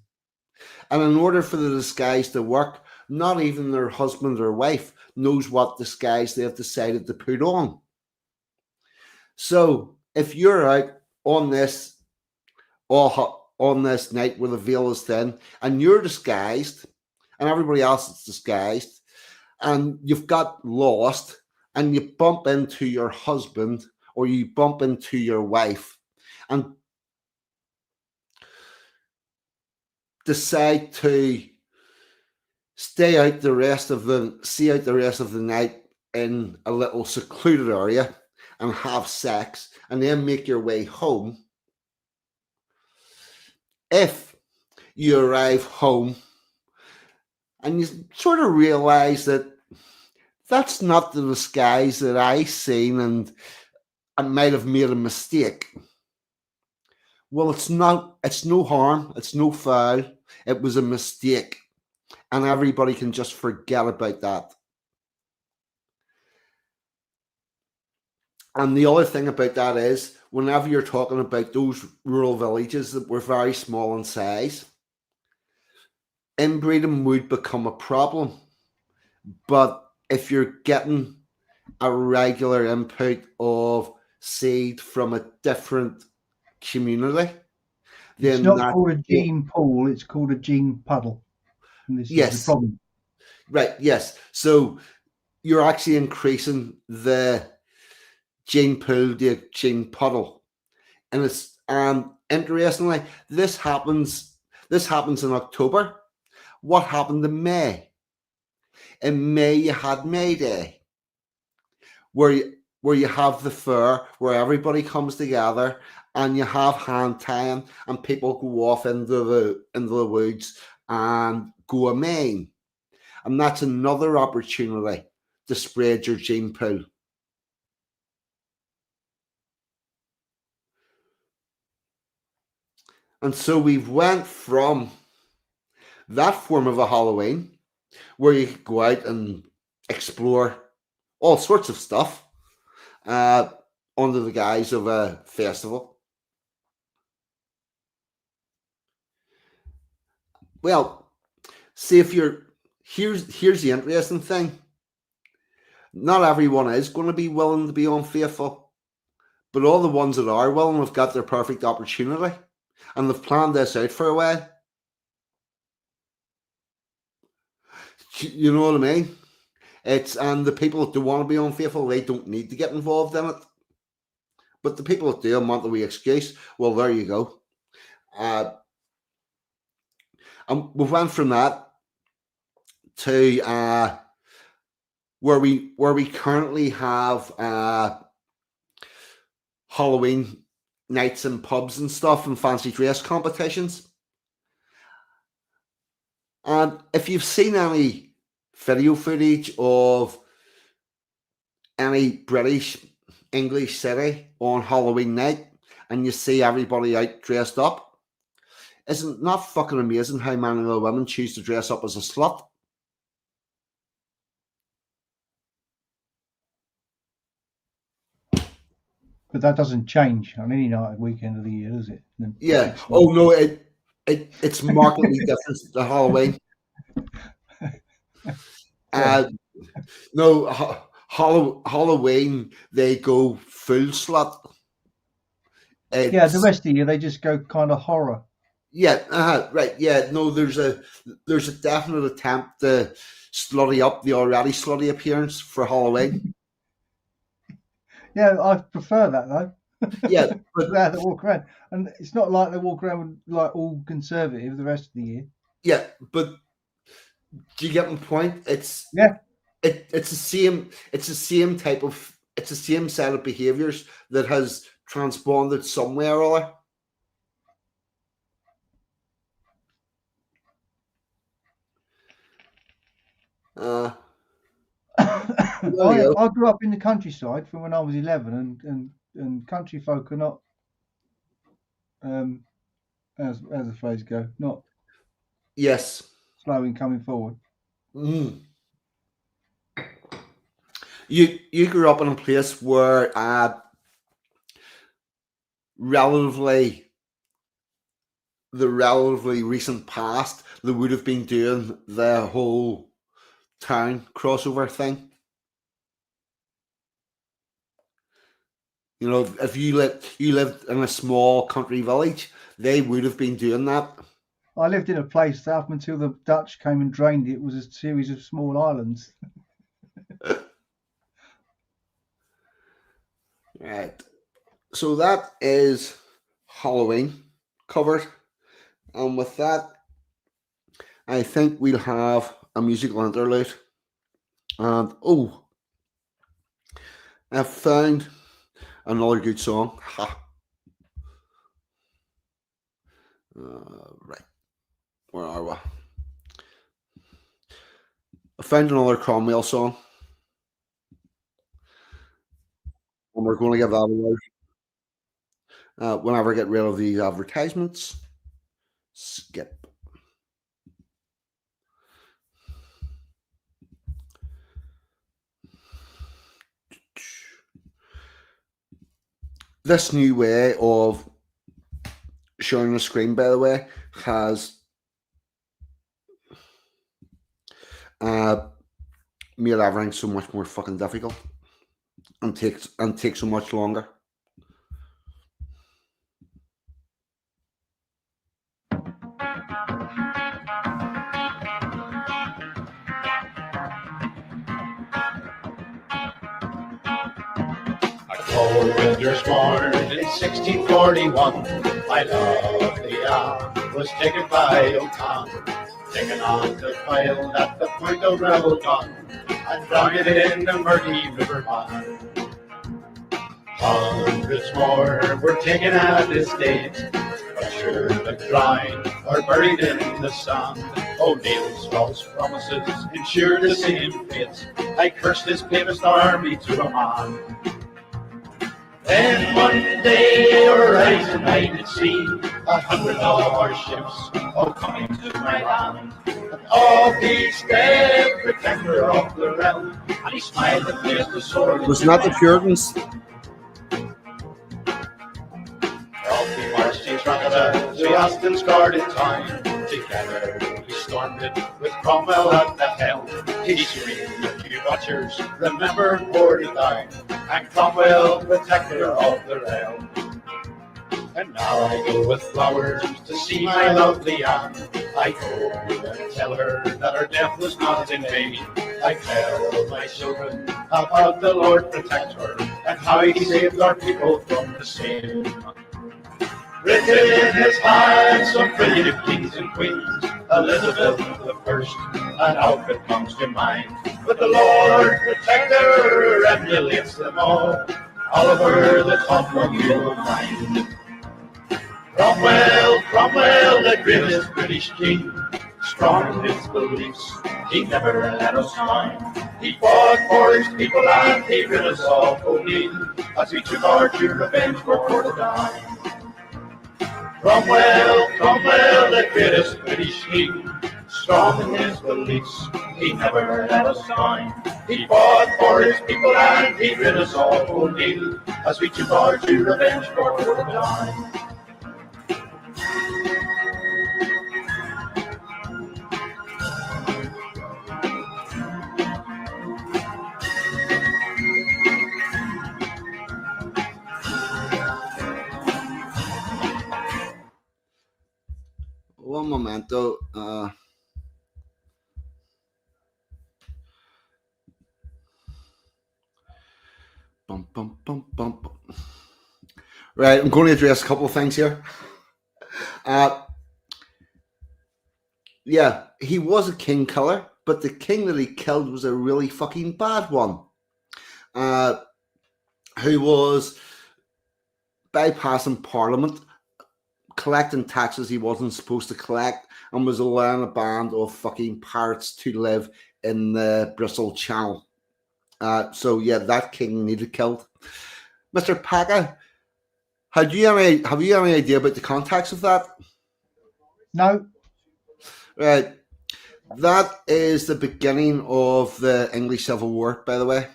And in order for the disguise to work, not even their husband or wife knows what disguise they have decided to put on. So if you're out on this on this night where the veil is thin, and you're disguised, and everybody else is disguised, and you've got lost, and you bump into your husband or you bump into your wife, and decide to see out the rest of the night in a little secluded area and have sex, and then make your way home. If you arrive home and you sort of realize that that's not the disguise that I seen, and I might have made a mistake. Well, it's not. It's no harm. It's no foul. It was a mistake, and everybody can just forget about that. And the other thing about that is, whenever you're talking about those rural villages that were very small in size, inbreeding would become a problem. But if you're getting a regular input of seed from a different community, then It's not called a gene pool, it's called a gene puddle. And this is the problem. Right, yes. So you're actually increasing the gene pool, the gene puddle. And it's interestingly, this happens in October. What happened in May? In May you had May Day, where you have the fair, where everybody comes together, and you have hand tying, and people go off into the woods and go a Maine. And that's another opportunity to spread your gene pool. And so we've went from that form of a Halloween, where you could go out and explore all sorts of stuff under the guise of a festival. Well, see, if you're here's the interesting thing. Not everyone is going to be willing to be unfaithful, but all the ones that are willing have got their perfect opportunity, and they've planned this out for a while. You know what I mean? And the people that do want to be unfaithful, they don't need to get involved in it. But the people that do and want the wee excuse, well, there you go. And we went from that to where we currently have Halloween nights in pubs and stuff, and fancy dress competitions. And if you've seen any video footage of any British English city on Halloween night, and you see everybody out dressed up, isn't it not fucking amazing how many of the women choose to dress up as a slut? But that doesn't change on any night at weekend of the year, does it? Yeah. Oh no, it's markedly different to Halloween. No, Halloween they go full slut. Yeah, the rest of the year they just go kind of horror. Yeah, right. Yeah, no, there's a definite attempt to slutty up the already slutty appearance for Halloween. Yeah, I prefer that though. Yeah, but they walk around, and it's not like they walk around with, like all conservative the rest of the year. Yeah, but do you get my point? Yeah, It's the same. It's the same type of. It's the same set of behaviors that has transponded somewhere or other. Uh, there you go. I grew up in the countryside from when I was 11, and country folk are not, um, as the phrase go, not Yes. slow in coming forward. Mm. You grew up in a place where relatively the relatively recent past they would have been doing the whole town crossover thing. You know, if you lived in a small country village, they would have been doing that. I lived in a place that up until the Dutch came and drained it was a series of small islands. Right. So that is Halloween covered. And with that, I think we'll have a musical interlude. And oh, I found another good song. Ha. Right. Where are we? I found another Cromwell song. And we're going to give that away. Whenever I get rid of these advertisements, skip. This new way of showing the screen, by the way, has made everything so much more fucking difficult and takes so much longer. Cold winter's morn in 1641, I love the hour was taken by O'Connor, taken on the file at the point of rebel gun, and drowned it in the murky river bottom. Hundreds more were taken at this date, but sure the grind are buried in the sun. O'Neill's false promises ensure the same fate. I curse this papist army to a man. Then one day horizon I did see 100 of our ships all coming to my land. And all peace dead, protector of the realm. And he smiled and placed the sword. Was not the Puritans? Off we marched in Canada to Austin's guarded town. Together we stormed it with Cromwell at the helm. He screamed, "You watchers, remember 49, and Cromwell, protector of the realm." And now I go with flowers to see my lovely Anne. I go and tell her that her death was not in vain. I tell my children about the Lord Protector and how he saved our people from the same. Written in his hand some pretty kings and queens, Elizabeth the First, and Alfred comes to mind. But the Lord Protector emulates them all. Oliver the top one you will find. Cromwell, the greatest British king, strong in his beliefs, he never let us down. He fought for his people and he rid us of O'Neill, as we took our due revenge for Portadown. Cromwell, the greatest British king, strong in his beliefs, he never let us down. He fought for his people and he rid us of O'Neill, as we took our due revenge for Portadown. One momento. Bum, bum, bum, bum, bum. Right, I'm going to address a couple of things here. Yeah, he was a king killer, but the king that he killed was a really fucking bad one. Who was bypassing Parliament, collecting taxes he wasn't supposed to collect, and was allowing a band of fucking pirates to live in the Bristol Channel. So yeah, that king needed killed. Mr. Pakka, have you any idea about the context of that? No, Right. That is the beginning of the English Civil War, by the way,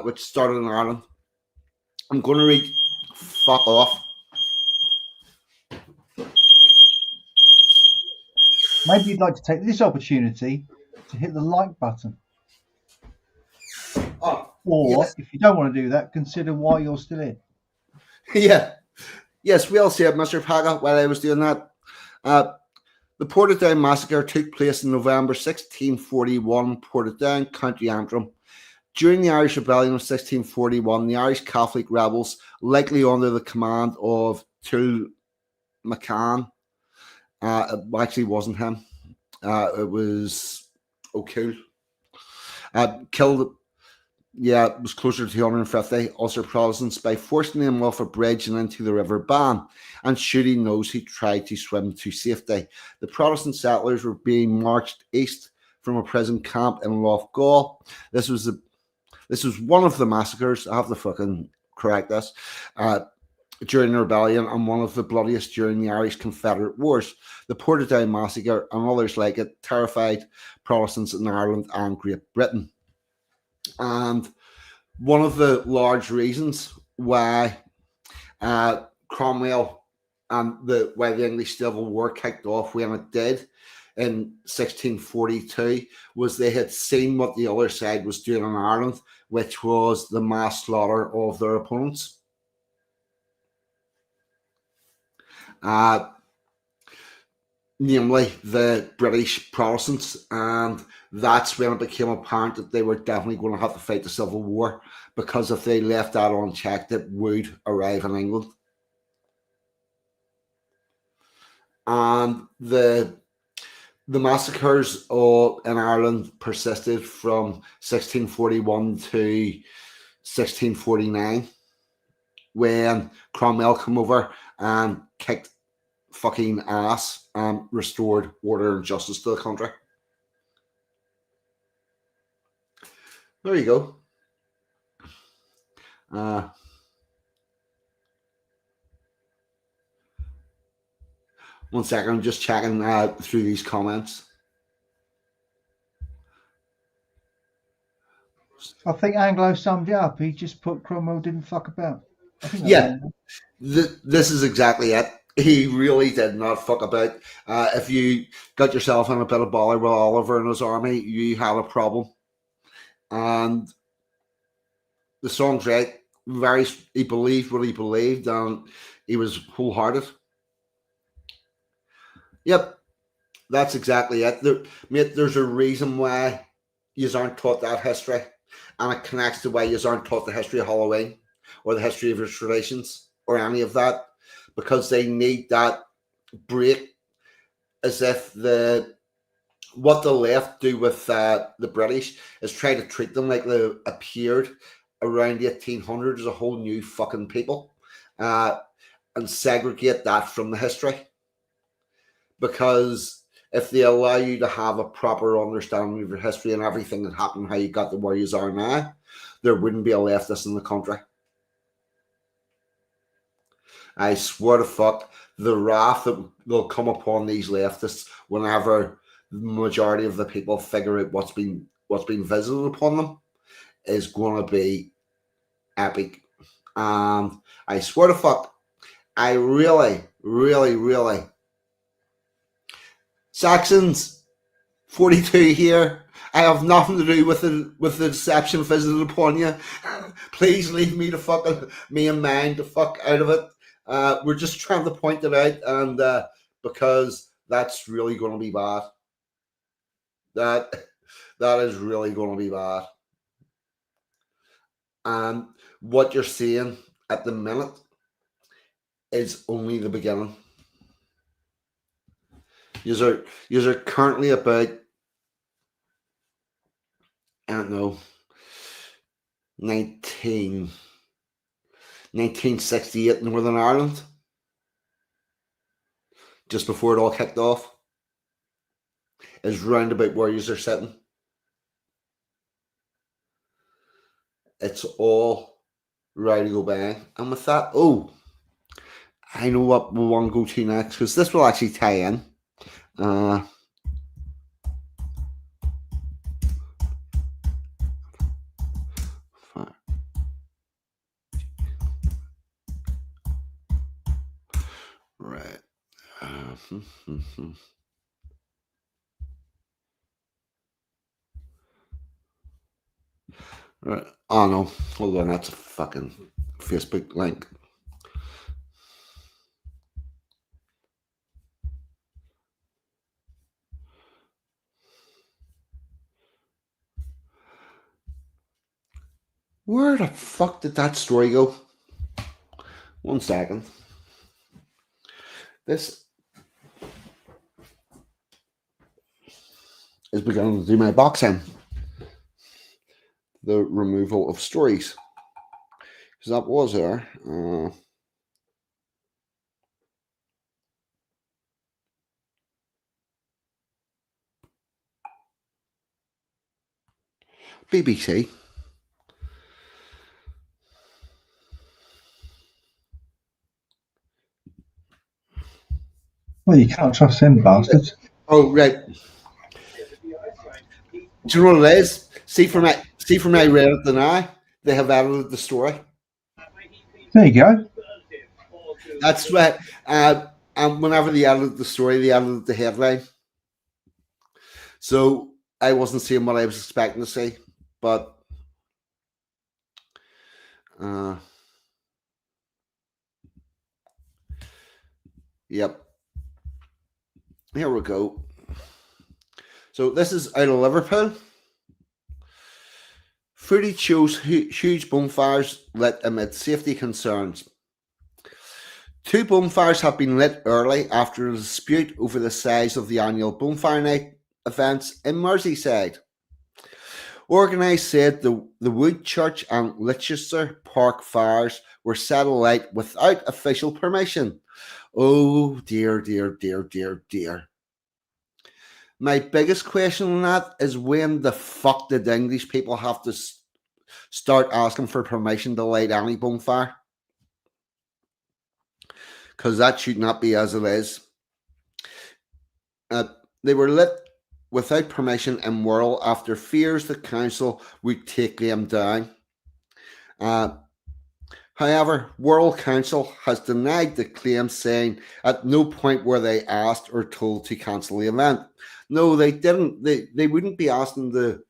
which started in Ireland. I'm going to read. Fuck off. maybe you'd like to take this opportunity to hit the like button. Oh, Or, yes. if you don't want to do that, consider why you're still here. Yeah. Yes, we all said, Mr. Pakka, while I was doing that. The Portadown Massacre took place in November 1641, Portadown, County Antrim. During the Irish Rebellion of 1641, the Irish Catholic rebels, likely under the command of Tull McCann, it actually wasn't him, it was O'Cool, killed, it was closer to 250 Ulster Protestants by forcing them off a bridge and into the River Bann and shooting those who tried to swim to safety. The Protestant settlers were being marched east from a prison camp in Loughgall. This was one of the massacres. I have to fucking correct this. During the rebellion and one of the bloodiest during the Irish Confederate Wars. The Portadown Massacre and others like it terrified Protestants in Ireland and Great Britain. And one of the large reasons why Cromwell and why the English Civil War kicked off when it did in 1642 was they had seen what the other side was doing in Ireland, which was the mass slaughter of their opponents. Namely the British Protestants, and that's when it became apparent that they were definitely going to have to fight the Civil War, because if they left that unchecked, it would arrive in England. And the massacres in Ireland persisted from 1641 to 1649, when Cromwell came over and kicked fucking ass and restored order and justice to the country. There you go. One second, I'm just checking through these comments. I think Anglo summed it up. He just put Cromwell didn't fuck about. I think Yeah, this is exactly it. He really did not fuck about. If you got yourself in a bit of bother with Oliver and his army, you had a problem. And the song's right. He believed what he believed, and he was wholehearted. Yep, that's exactly it. Mate, there's a reason why you aren't taught that history, and it connects to why you aren't taught the history of Halloween or the history of its traditions or any of that, because they need that break, as if what the left do with the British is try to treat them like they appeared around 1800 as a whole new fucking people, and segregate that from the history. Because if they allow you to have a proper understanding of your history and everything that happened, how you got to where you are now, there wouldn't be a leftist in the country. I swear to fuck, the wrath that will come upon these leftists whenever the majority of the people figure out what's been visited upon them is going to be epic. And I swear to fuck, I really, really, really, Saxons 42 here. I have nothing to do with the deception visited upon you. Please leave me and mine the fuck out of it. We're just trying to point it out, and because that's really going to be bad. That is really going to be bad. And what you're seeing at the minute is only the beginning. You're currently about, I don't know, 1968 Northern Ireland, just before it all kicked off, is round about where you're sitting. It's all ready to go bang. And with that, I know what we want to go to next, because this will actually tie in. Right. Right. Oh no, hold on, that's a fucking Facebook link. Where the fuck did that story go? 1 second. This is beginning to do my boxing. The removal of stories. Because that was there. BBC. Well, you can't trust them bastards. Oh, right. Do you know what it is? See from my read it now, they have edited the story. There you go. That's right. And whenever they edited the story, they edited the headline. So I wasn't seeing what I was expecting to see, but yep. Here we go. So this is out of Liverpool. Footage shows huge bonfires lit amid safety concerns. 2 bonfires have been lit early after a dispute over the size of the annual bonfire night events in Merseyside. Organised said the Woodchurch and Leicester Park fires were set alight without official permission. Oh dear, dear, dear, dear, dear. My biggest question on that is, when the fuck did English people have to start asking for permission to light any bonfire? Because that should not be as it is. They were lit without permission in Whirl after fears the council would take them down. However, Whirl Council has denied the claim, saying at no point were they asked or told to cancel the event. No, they didn't. They wouldn't be asking to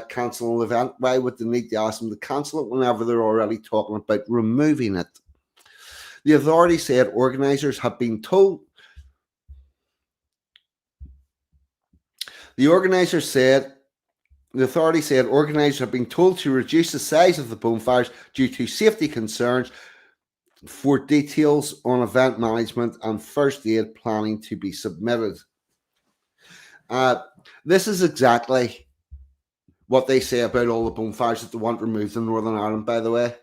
cancel an event. Why would they need to ask them to cancel it whenever they're already talking about removing it? The authority said organisers have been told. The authority said organisers have been told to reduce the size of the bonfires due to safety concerns, for details on event management and first aid planning to be submitted. This is exactly what they say about all the bonfires that they want removed in Northern Ireland, by the way.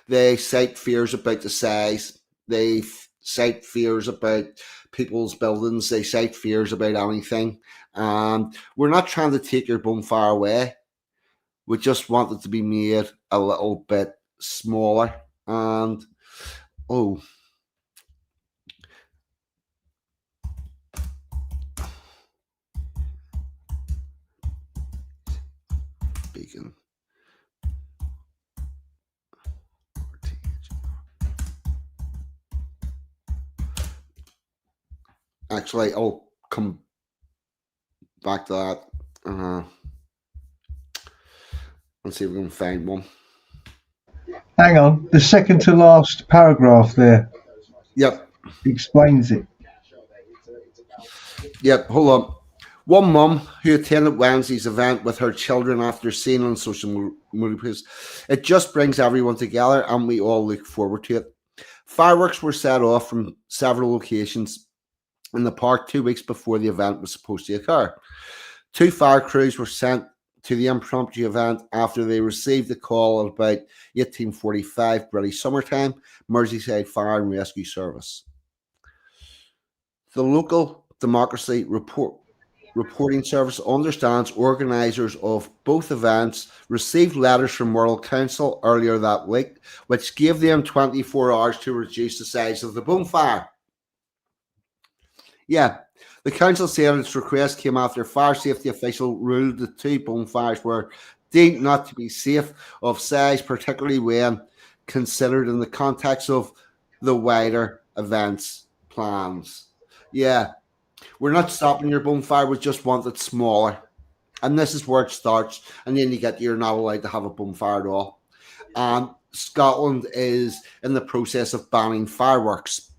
They cite fears about the size. They cite fears about people's buildings. They cite fears about anything. And we're not trying to take your bonfire away. We just want it to be made a little bit smaller. And, beacon. Actually, I'll come back to that and see if we can find one. Hang on, the second to last paragraph there. Yep. Explains it. Yep, hold on. One mum who attended Wednesday's event with her children after seeing on social media, it just brings everyone together and we all look forward to it. Fireworks were set off from several locations in the park 2 weeks before the event was supposed to occur. 2 fire crews were sent to the impromptu event after they received a call at about 18:45 British summertime, Merseyside Fire and Rescue Service. The local democracy reporting service understands organisers of both events received letters from World Council earlier that week, which gave them 24 hours to reduce the size of the bonfire. Yeah, the council said its request came after a fire safety official ruled the 2 bonfires were deemed not to be safe of size, particularly when considered in the context of the wider events plans. Yeah, we're not stopping your bonfire, we just want it smaller. And this is where it starts, and then you're not allowed to have a bonfire at all. Scotland is in the process of banning fireworks.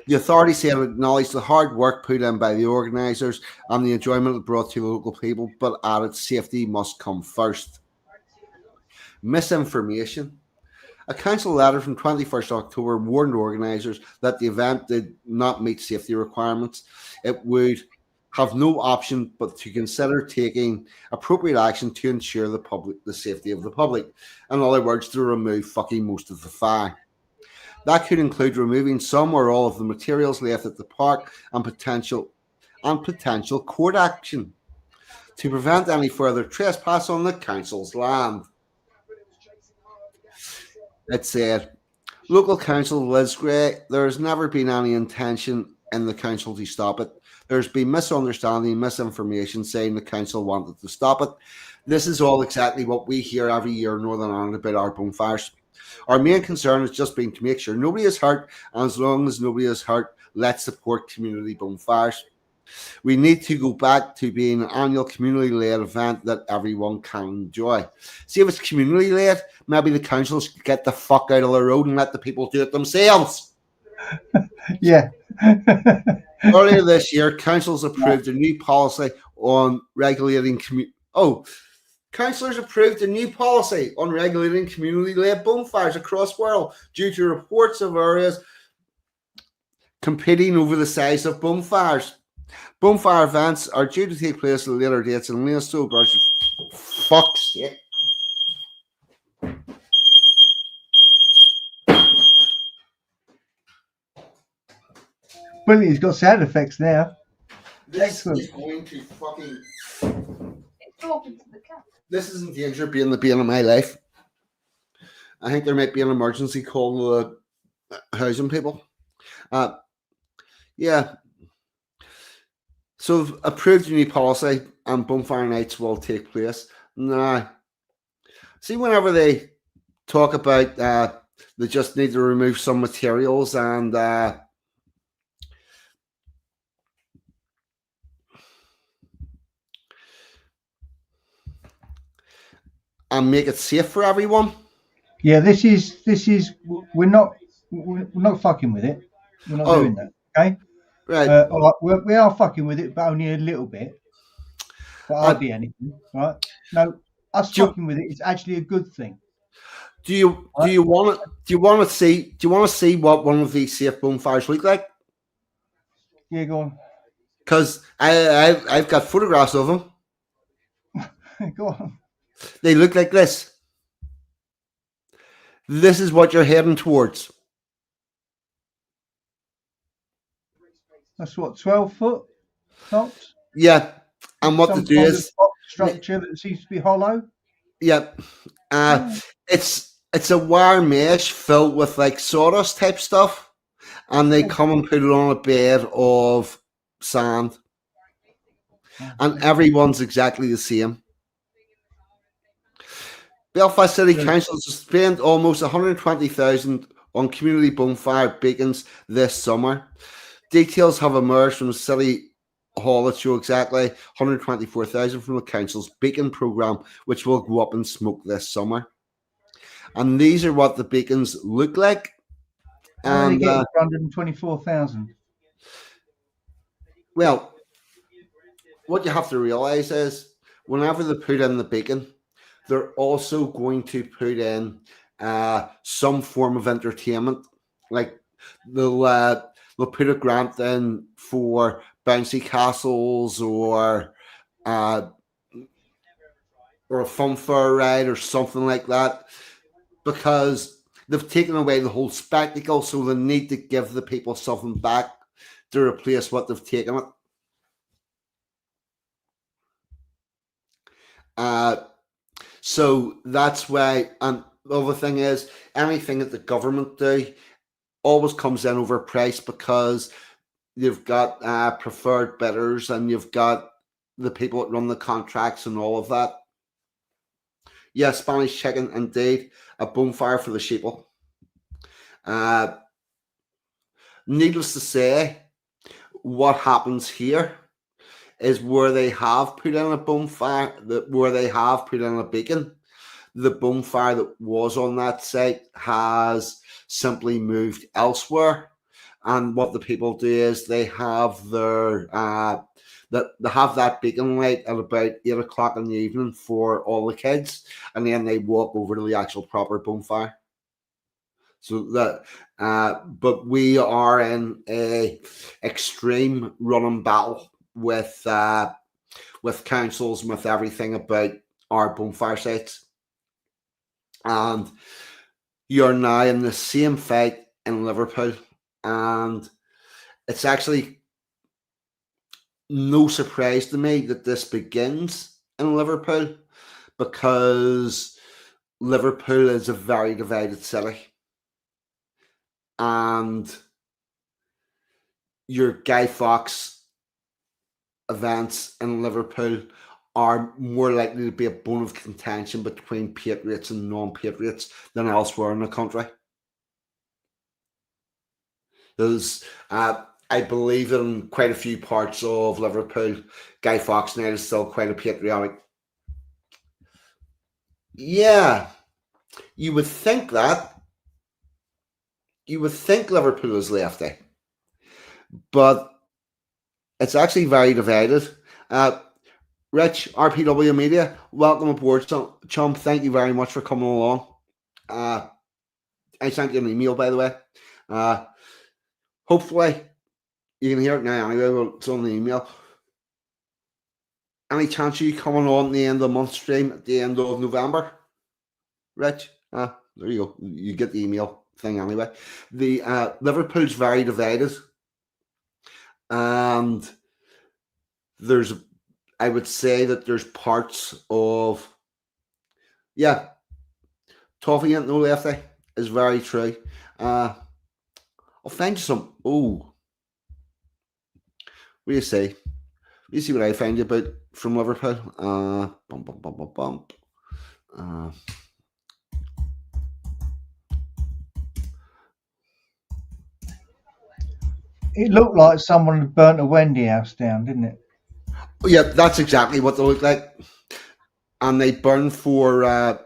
The authorities said it acknowledged the hard work put in by the organisers and the enjoyment it brought to the local people, but added safety must come first. Misinformation. A council letter from 21st October warned organisers that the event did not meet safety requirements. It would have no option but to consider taking appropriate action to ensure the safety of the public. In other words, to remove fucking most of the fire. That could include removing some or all of the materials left at the park and potential court action to prevent any further trespass on the council's land. It said, local council Liz Gray, there has never been any intention in the council to stop it. There's been misunderstanding, misinformation saying the council wanted to stop it. This is all exactly what we hear every year in Northern Ireland about our bonfires. Our main concern has just been to make sure nobody is hurt, and as long as nobody is hurt, let's support community bonfires. We need to go back to being an annual community-led event that everyone can enjoy. See, if it's community-led, maybe the councils get the fuck out of the road and let the people do it themselves. Yeah. Earlier this year, councils approved a new policy on regulating councillors approved a new policy on regulating community-led bonfires across the world due to reports of areas competing over the size of bonfires. Bonfire events are due to take place at later dates in Leinster, fuck's sake. Brilliant, he's got sound effects now. This is going to fucking... It's talking to the cat. This is in danger of being the bane of my life. I think there might be an emergency call to the housing people. Yeah. So approved a new policy and bonfire nights will take place. Now, see, whenever they talk about they just need to remove some materials and make it safe for everyone. Yeah, this is we're not fucking with it. We're not doing that. Okay. Right. All right, we are fucking with it, but only a little bit. But hardly anything, right? No, us fucking with it is actually a good thing. Do you want to see what one of these safe bonfires look like? Yeah, go on. Because I've got photographs of them. Go on. They look like this. This is what you're heading towards. That's what, 12 foot tops? Yeah. And what to do is structure that seems to be hollow. Yeah. It's a wire mesh filled with like sawdust type stuff, and they come and put it on a bed of sand. And everyone's exactly the same. Belfast City Council has spent almost 120,000 on community bonfire beacons this summer. Details have emerged from the City Hall that show exactly 124,000 from the council's beacon programme, which will go up in smoke this summer. And these are what the beacons look like. And they get 124,000. Well, what you have to realise is whenever they put in the beacon, they're also going to put in some form of entertainment. Like they'll they'll put a grant in for bouncy castles or a funfair ride or something like that, because they've taken away the whole spectacle, so they need to give the people something back to replace what they've taken it. So that's why, and the other thing is, anything that the government do always comes in overpriced, because you've got preferred bidders and you've got the people that run the contracts and all of that. Yeah, Spanish chicken, indeed. A bonfire for the sheeple. Needless to say, what happens here is where they have put in a bonfire, where they have put in a beacon, the bonfire that was on that site has simply moved elsewhere. And what the people do is they have their they have that beacon light at about 8 o'clock in the evening for all the kids, and then they walk over to the actual proper bonfire. So that, but we are in a extreme running battle with councils and with everything about our bonfire sites, and you're now in the same fight in Liverpool, and it's actually no surprise to me that this begins in Liverpool, because Liverpool is a very divided city, and your Guy Fawkes events in Liverpool are more likely to be a bone of contention between patriots and non-patriots than elsewhere in the country. There's, I believe in quite a few parts of Liverpool, Guy Fawkes Night is still quite a patriotic. Yeah, you would think that. You would think Liverpool is lefty, but it's actually very divided. Rich, RPW Media, welcome aboard, chum. Thank you very much for coming along. I sent you an email, by the way. Hopefully, you can hear it now anyway, but it's on the email. Any chance of you coming on the end of the month stream at the end of November? Rich? There you go. You get the email thing anyway. The Liverpool's very divided. And I would say that there's parts of, Toffee ain't no lefty is very true. I'll find you some. Oh, what do you say? You see what I find you about from Liverpool? It looked like someone had burnt a Wendy house down, didn't it? Oh, yeah, that's exactly what they look like. And they burn for a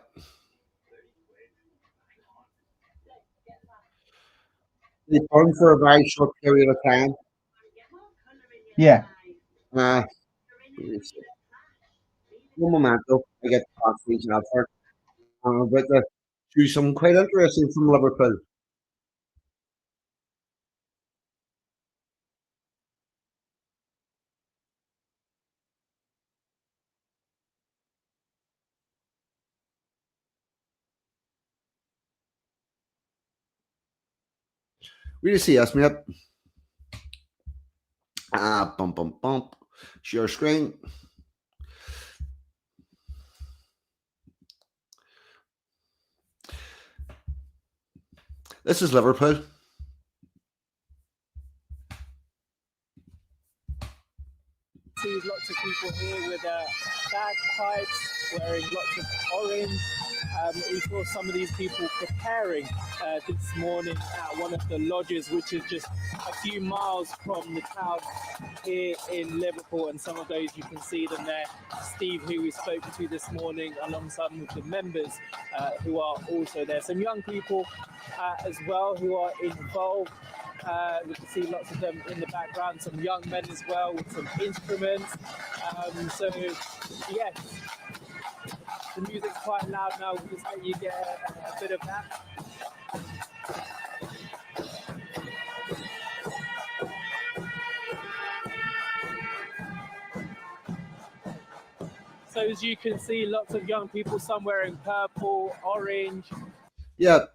very short period of time. Yeah. One momento, I get the these advert. I'm about to do something quite interesting from Liverpool. Really see us, mate. Bump. Share screen. This is Liverpool. See lots of people here with bagpipes, wearing lots of orange. We saw some of these people preparing this morning at one of the lodges, which is just a few miles from the town here in Liverpool. And some of those, you can see them there. Steve, who we spoke to this morning, alongside with the members who are also there. Some young people as well who are involved. We can see lots of them in the background, some young men as well with some instruments. So, yes, the music's quite loud now. We'll just let you get a bit of that. So as you can see, lots of young people, some wearing purple, orange. Yeah,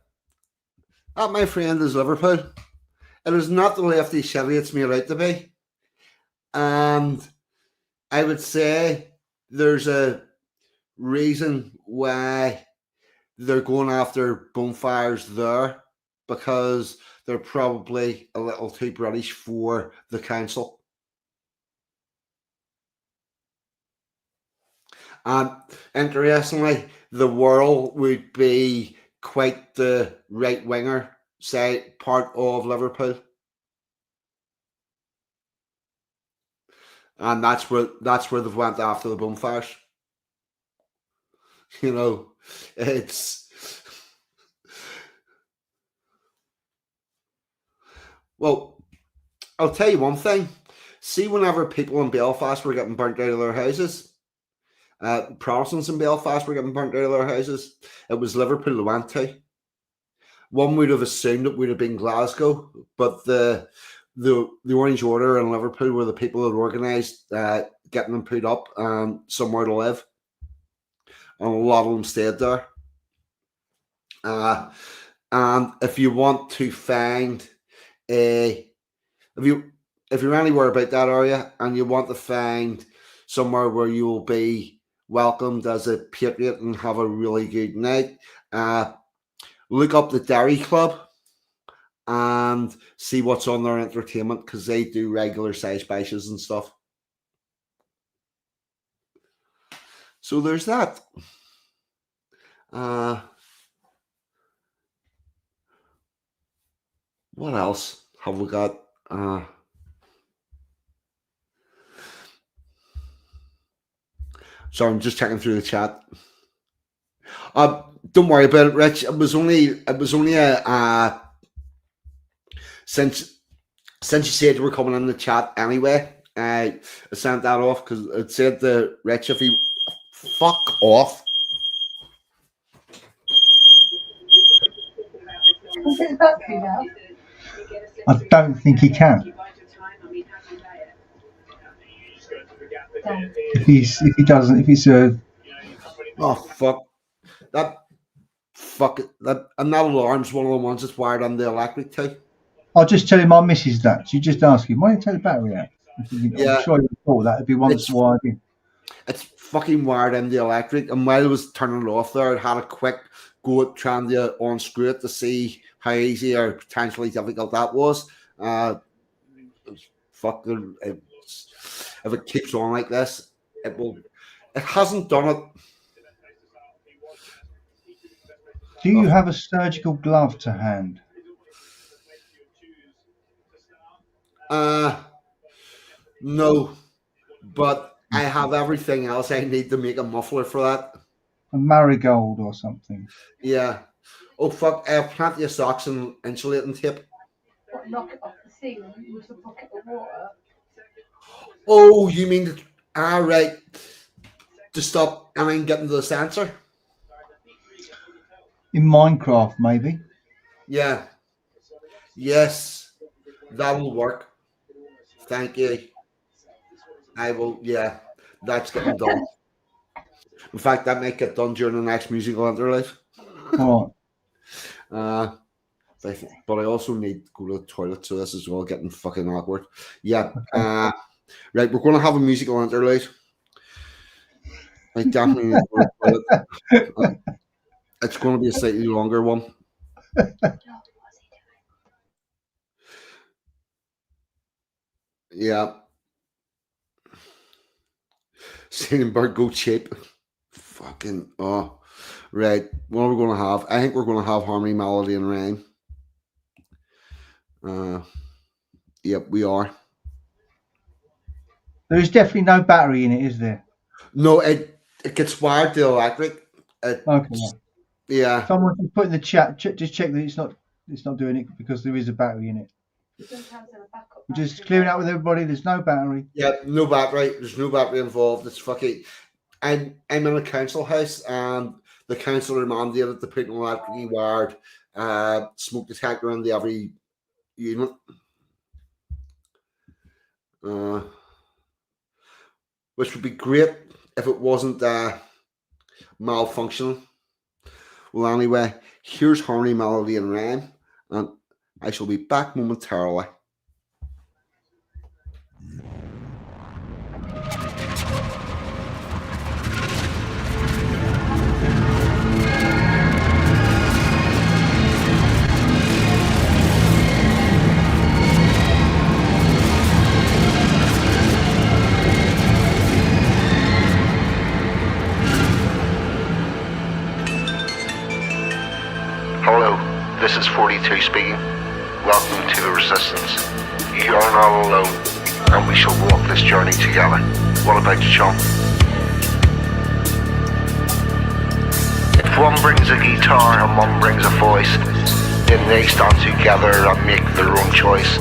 that, my friend, is Liverpool. It is not the lefty Chevy it's made out to be. And I would say there's a reason why they're going after bonfires there, because they're probably a little too British for the council. And interestingly, the world would be quite the right winger side part of Liverpool. And that's where they've went after the bonfires. You know, it's well, I'll tell you one thing. See, whenever people in Belfast were getting burnt out of their houses, Protestants in Belfast were getting burnt out of their houses, it was Liverpool they went to. One would have assumed it would have been Glasgow, but the Orange Order in Liverpool were the people that organised getting them put up and somewhere to live, and a lot of them stayed there. And if you want to find if you're anywhere about that area and you want to find somewhere where you will be welcomed as a patriot and have a really good night, look up the Dairy Club and see what's on their entertainment, because they do regular size bashes and stuff. So there's that. What else have we got? Sorry, I'm just checking through the chat. Don't worry about it, Rich. It was only a since you said you were coming in the chat anyway. I sent that off because it said to Rich, if he fuck off. I don't think he can. If it's a Oh fuck that. Fuck it. That, and that alarm's one of the ones that's wired on the electric too. I'll just tell my missus that. She just asked him, why don't you take the battery out? Yeah. I'm sure you thought that'd be once in a while. It's fucking wired in the electric, and while I was turning it off there, I had a quick go at trying to unscrew it to see how easy or potentially difficult that was. Fucking, if it keeps on like this, it will. It hasn't done it. Do you have a surgical glove to hand? No, but I have everything else I need to make a muffler for that. A marigold or something? Yeah. Oh fuck! I have plenty of socks and insulating tape. What, knock it off the ceiling with a bucket of water? Oh, you mean right? To stop anything getting to the sensor? In Minecraft, maybe. Yeah. Yes, that will work. Thank you. I will. Yeah, that's getting done. In fact, that might get done during the next musical interlude. All right. But I also need to go to the toilet, so this is all getting fucking awkward. Yeah. Okay. Right, we're going to have a musical interlude. I definitely need to go to the toilet. It's going to be a slightly longer one. Yeah. Saidenberg go cheap. Fucking right. What are we going to have? I think we're going to have harmony, melody, and rhyme. Yep, we are. There is definitely no battery in it, is there? No, it gets wired to electric. Okay. Yeah. Someone just put in the chat. Just check that it's not doing it because there is a battery in it. We're just clearing out with everybody. There's no battery. Yeah, no battery. There's no battery involved. It's fucking. I'm in a council house, and the councillor mandated to put an electrically wired smoke detector into every unit. Which would be great if it wasn't malfunctioning. Well, anyway, here's harmony, melody, and rhyme, and I shall be back momentarily. Hello, this is 42 speaking. Welcome to the Resistance. You are not alone, and we shall walk this journey together. What about you, chum? If one brings a guitar and one brings a voice, then they stand together and make their own choice.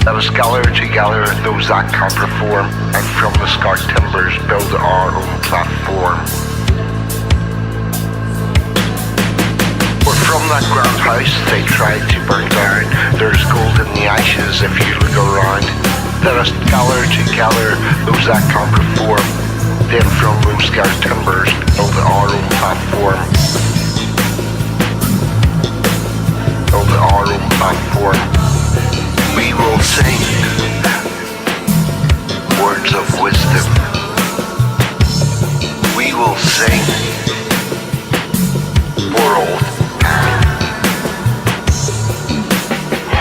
Let us gather together those that can perform, and from the scarred timbers build our own platform. From that grand house they tried to burn down, there's gold in the ashes if you look around. Let us gather together those that can perform, then from those scarred timbers build our own platform. Build our own platform. We will sing words of wisdom. We will sing for all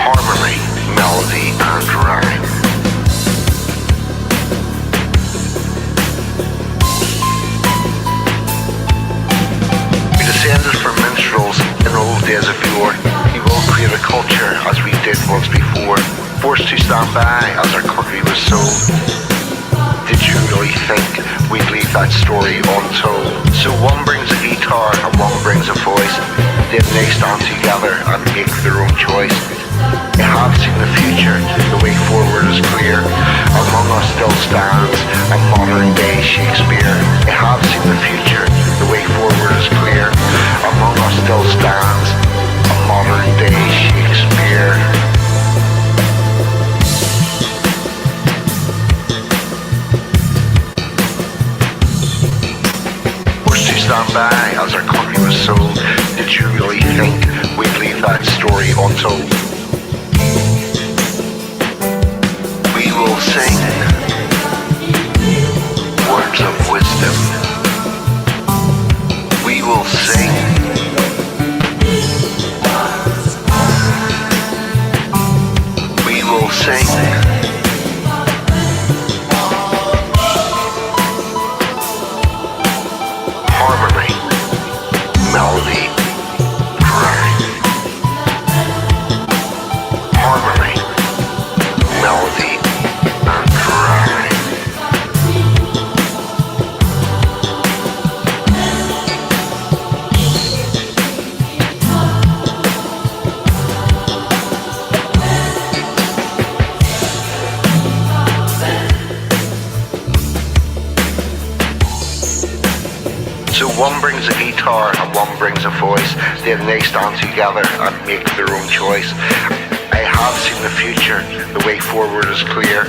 harmony, melody, and rhyme. We descended from minstrels in old days of yore. We will create a culture as we did once before, forced to stand by as our country was sold. Did you really think we'd leave that story untold? So one brings a guitar and one brings a voice, then they stand together and make their own choice. They have seen the future, the way forward is clear. Among us still stands a modern day Shakespeare. They have seen the future, the way forward is clear. Among us still stands a modern day Shakespeare. Stand by as our country was sold. Did you really think we'd leave that story untold? We will sing words of wisdom. We will sing we will sing harmony, melody, rhyme. Harmony, melody, and rhyme. So one brings a guitar and one brings a voice, then they stand together and make their own choice. I have seen the future, the way forward is clear.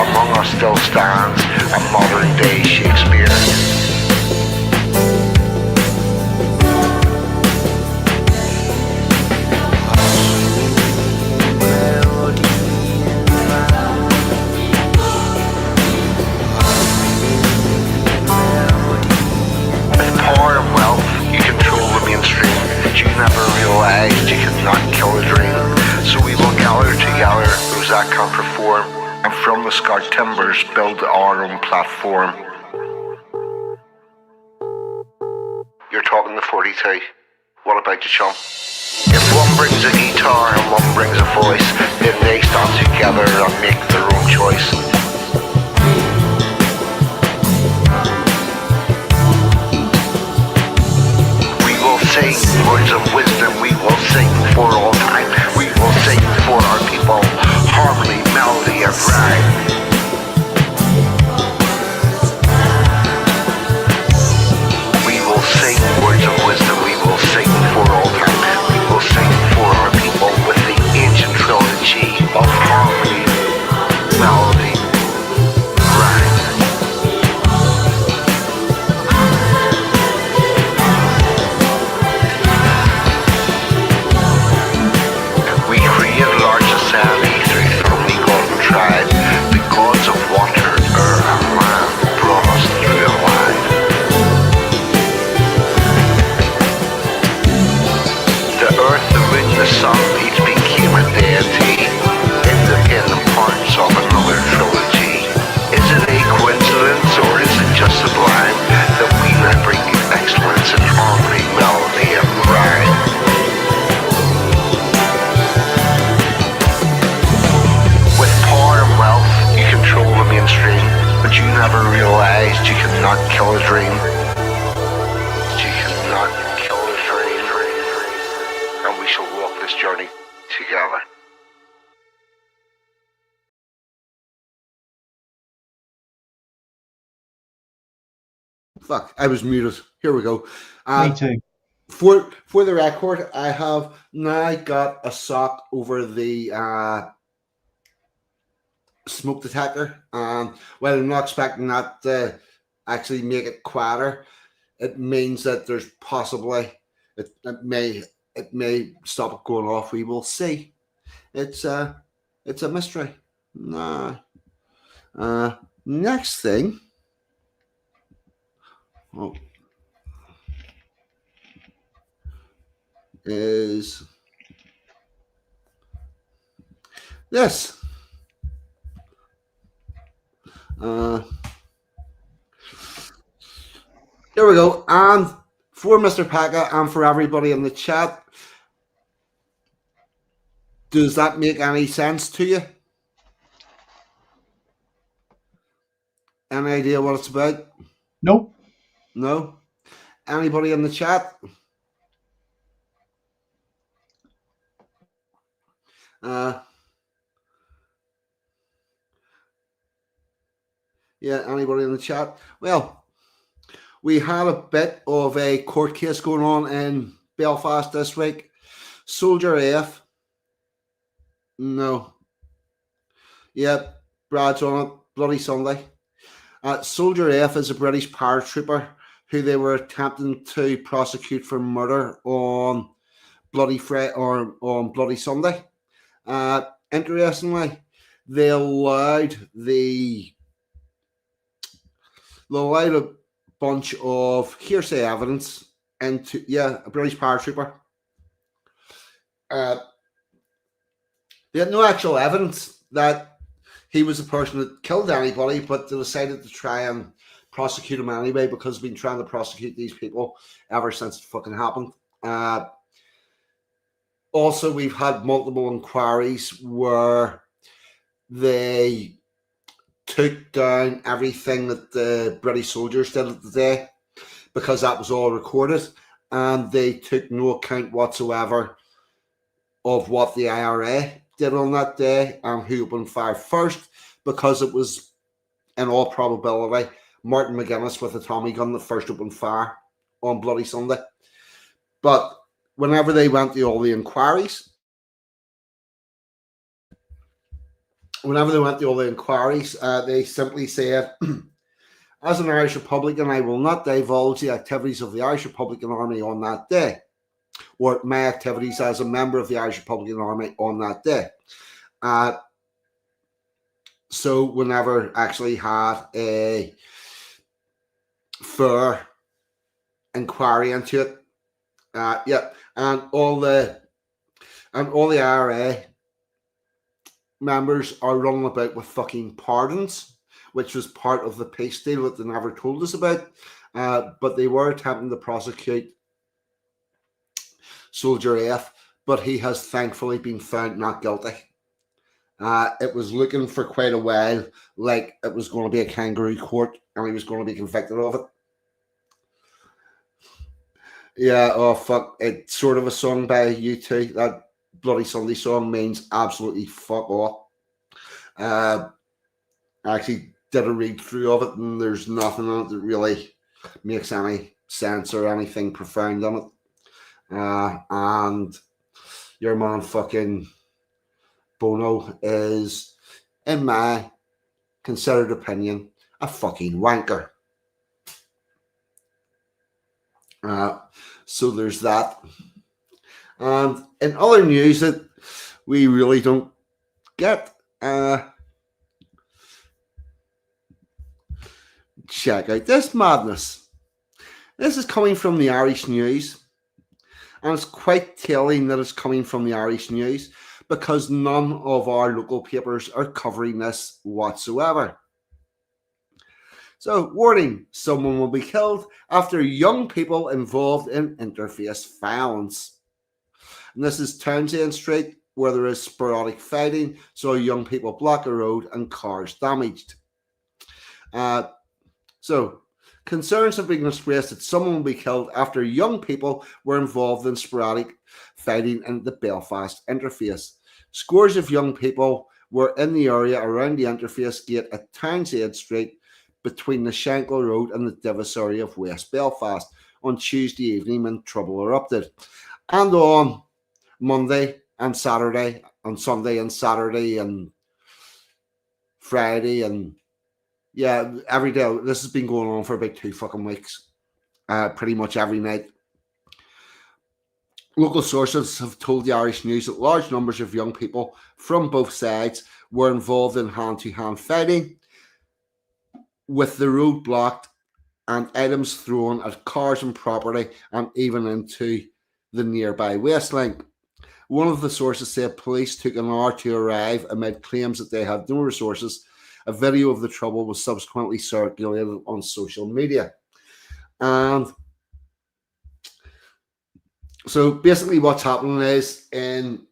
Among us still stands a modern day Shakespeare. You cannot kill a dream. So we will gather together those that can perform, and from the scarred timbers build our own platform. You're talking to 42. What about you, chum? If one brings a guitar and one brings a voice, then they stand together and make their own choice. Sing words of wisdom, we will sing for all time. We will sing for our people, harmony, melody, and rhyme. We will sing words of wisdom, we will sing for all time. We will sing for our people with the ancient trilogy of harmony, melody, never realized you could not kill a dream. You could not kill a dream. And we shall walk this journey together. Fuck, I was muted. Here we go. Me too. For the record, I have now got a sock over the smoke detector. Well, I'm not expecting that to actually make it quieter. It means that there's possibly it may stop it going off. We will see. It's a mystery. Nah. Next thing. Oh. Is this. Here we go. And for Mr. Pakka and for everybody in the chat, does that make any sense to you? Any idea what it's about? Nope. No? Anybody in the chat? Yeah, anybody in the chat? Well, we had a bit of a court case going on in Belfast this week. Soldier F. No. Yep, Brad's on it. Bloody Sunday. Soldier F is a British paratrooper who they were attempting to prosecute for murder on Bloody Sunday. Interestingly, they allowed a bunch of hearsay evidence into a British paratrooper. They had no actual evidence that he was the person that killed anybody, but they decided to try and prosecute him anyway because we've been trying to prosecute these people ever since it fucking happened. Also, we've had multiple inquiries where they took down everything that the British soldiers did at the day because that was all recorded, and they took no account whatsoever of what the IRA did on that day and who opened fire first, because it was, in all probability, Martin McGuinness with a Tommy gun that first opened fire on Bloody Sunday. But whenever they went to all the inquiries, they simply said, as an Irish Republican, I will not divulge the activities of the Irish Republican Army on that day, or my activities as a member of the Irish Republican Army on that day. So we never actually had a fair inquiry into it. And all the IRA members are running about with fucking pardons, which was part of the peace deal that they never told us about. But they were attempting to prosecute Soldier F, but he has thankfully been found not guilty. It was looking for quite a while like it was going to be a kangaroo court and he was going to be convicted of it. Yeah, oh fuck. It's sort of a song by U2. That Bloody Sunday song means absolutely fuck off. I actually did a read through of it and there's nothing in it that really makes any sense or anything profound on it. And your man fucking Bono is, in my considered opinion, a fucking wanker. So there's that. And in other news that we really don't get, check out this madness. This is coming from the Irish News. And it's quite telling that it's coming from the Irish News because none of our local papers are covering this whatsoever. So, warning, someone will be killed after young people involved in interface violence. And this is Townsend Street, where there is sporadic fighting, so young people block a road and cars damaged. So, concerns have been expressed that someone will be killed after young people were involved in sporadic fighting in the Belfast interface. Scores of young people were in the area around the interface gate at Townsend Street between the Shankill Road and the divisory of West Belfast on Tuesday evening when trouble erupted. And on Monday and Saturday, on Sunday and Saturday and Friday, and every day. This has been going on for about 2 fucking weeks. Pretty much every night. Local sources have told the Irish News that large numbers of young people from both sides were involved in hand-to-hand fighting, with the road blocked and items thrown at cars and property and even into the nearby Westlink. One of the sources said police took an hour to arrive amid claims that they had no resources. A video of the trouble was subsequently circulated on social media. And so basically what's happening is in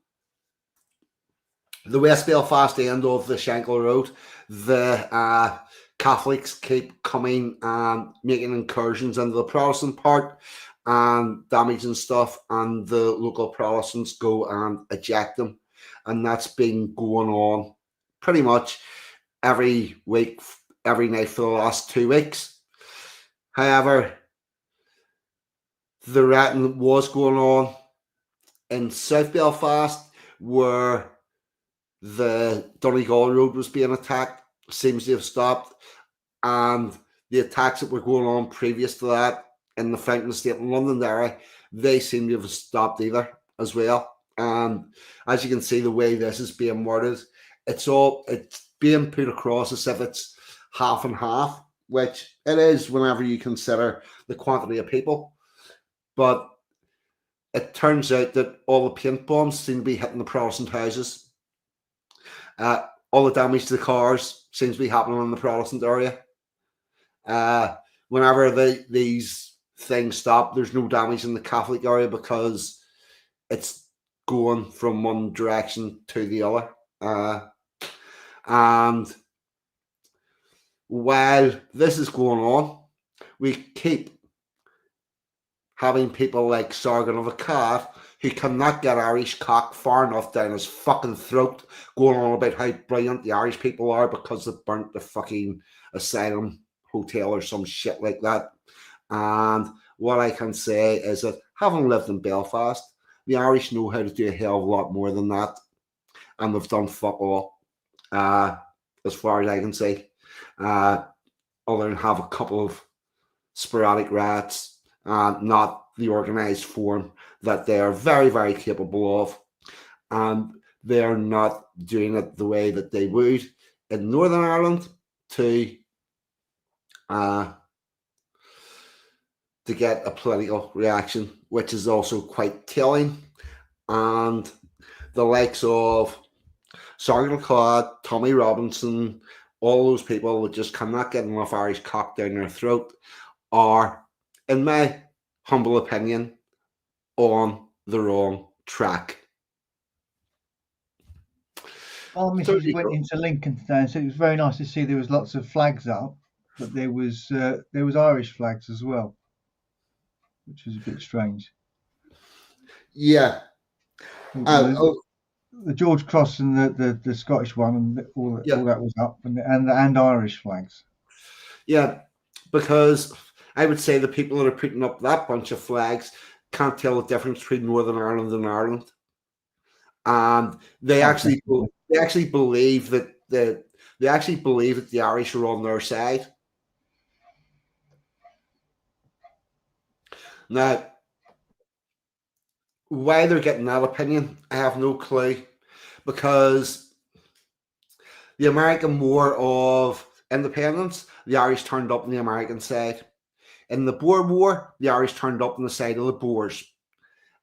the West Belfast end of the Shankill Road, the Catholics keep coming and making incursions into the Protestant part and damaging stuff, and the local Protestants go and eject them. And that's been going on pretty much every week, every night for the last 2 weeks. However, the rioting was going on in South Belfast, where the Donegal Road was being attacked, seems to have stopped, and the attacks that were going on previous to that in the Fountain Estate in London area, they seem to have stopped either as well. And as you can see, the way this is being worded, it's being put across as if it's half and half, which it is whenever you consider the quantity of people. But it turns out that all the paint bombs seem to be hitting the Protestant houses. All the damage to the cars seems to be happening in the Protestant area. Whenever these things stop, there's no damage in the Catholic area because it's going from one direction to the other. And while this is going on, we keep having people like Sargon of Akkad, who cannot get Irish cock far enough down his fucking throat, going on about how brilliant the Irish people are because they burnt the fucking asylum hotel or some shit like that. And what I can say is that, having lived in Belfast, the Irish know how to do a hell of a lot more than that, and they've done fuck all, as far as I can say, other than have a couple of sporadic riots, not the organised form that they are very, very capable of, and they are not doing it the way that they would in Northern Ireland to get a political reaction, which is also quite telling. And the likes of Sargon Akkad, Tommy Robinson, all those people that just cannot get enough Irish cock down their throat are, in my humble opinion, on the wrong track. Our missus went into Lincoln today, and so it was very nice to see there was lots of flags up, but there was Irish flags as well, which was a bit strange. Yeah. The George Cross and the Scottish one and all that was up, and Irish flags. Yeah, because I would say the people that are putting up that bunch of flags can't tell the difference between Northern Ireland and Ireland, and they actually believe that the Irish are on their side. Now, why they're getting that opinion, I have no clue, because the American War of Independence, the Irish turned up on the American side. In the Boer War, the Irish turned up on the side of the Boers.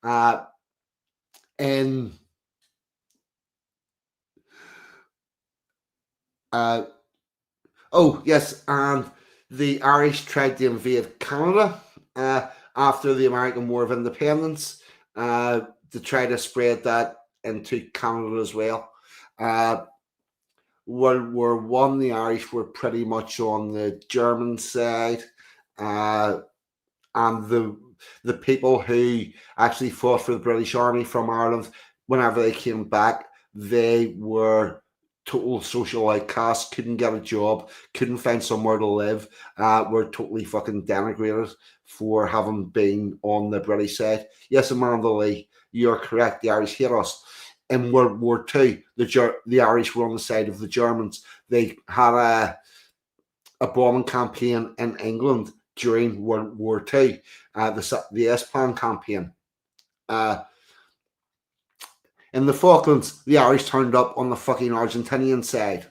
And the Irish tried to invade Canada after the American War of Independence to try to spread that into Canada as well. World War One, the Irish were pretty much on the German side, and the people who actually fought for the British Army from Ireland, whenever they came back, they were total social outcasts, couldn't get a job, couldn't find somewhere to live, were totally fucking denigrated for having been on the British side. Yes, Amanda Lee, you're correct. The Irish hate us. In World War Two, the Irish were on the side of the Germans. They had a bombing campaign in England during World War Two, the S-Plan campaign. In the Falklands, the Irish turned up on the fucking Argentinian side.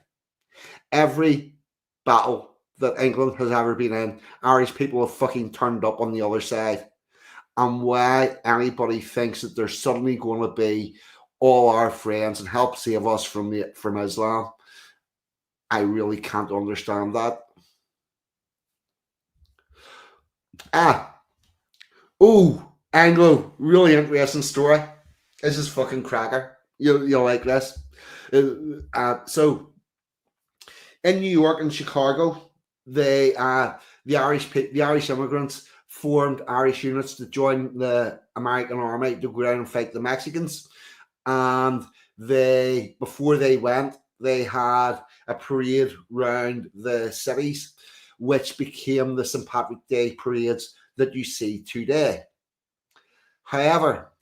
Every battle that England has ever been in, Irish people have fucking turned up on the other side. And why anybody thinks that they're suddenly going to be all our friends and help save us from Islam, I really can't understand that. Anglo, really interesting story. This is fucking cracker. You'll like this. So, in New York and Chicago, the Irish immigrants formed Irish units to join the American army to go down and fight the Mexicans. And before they went, they had a parade round the cities, which became the St. Patrick's Day parades that you see today. However,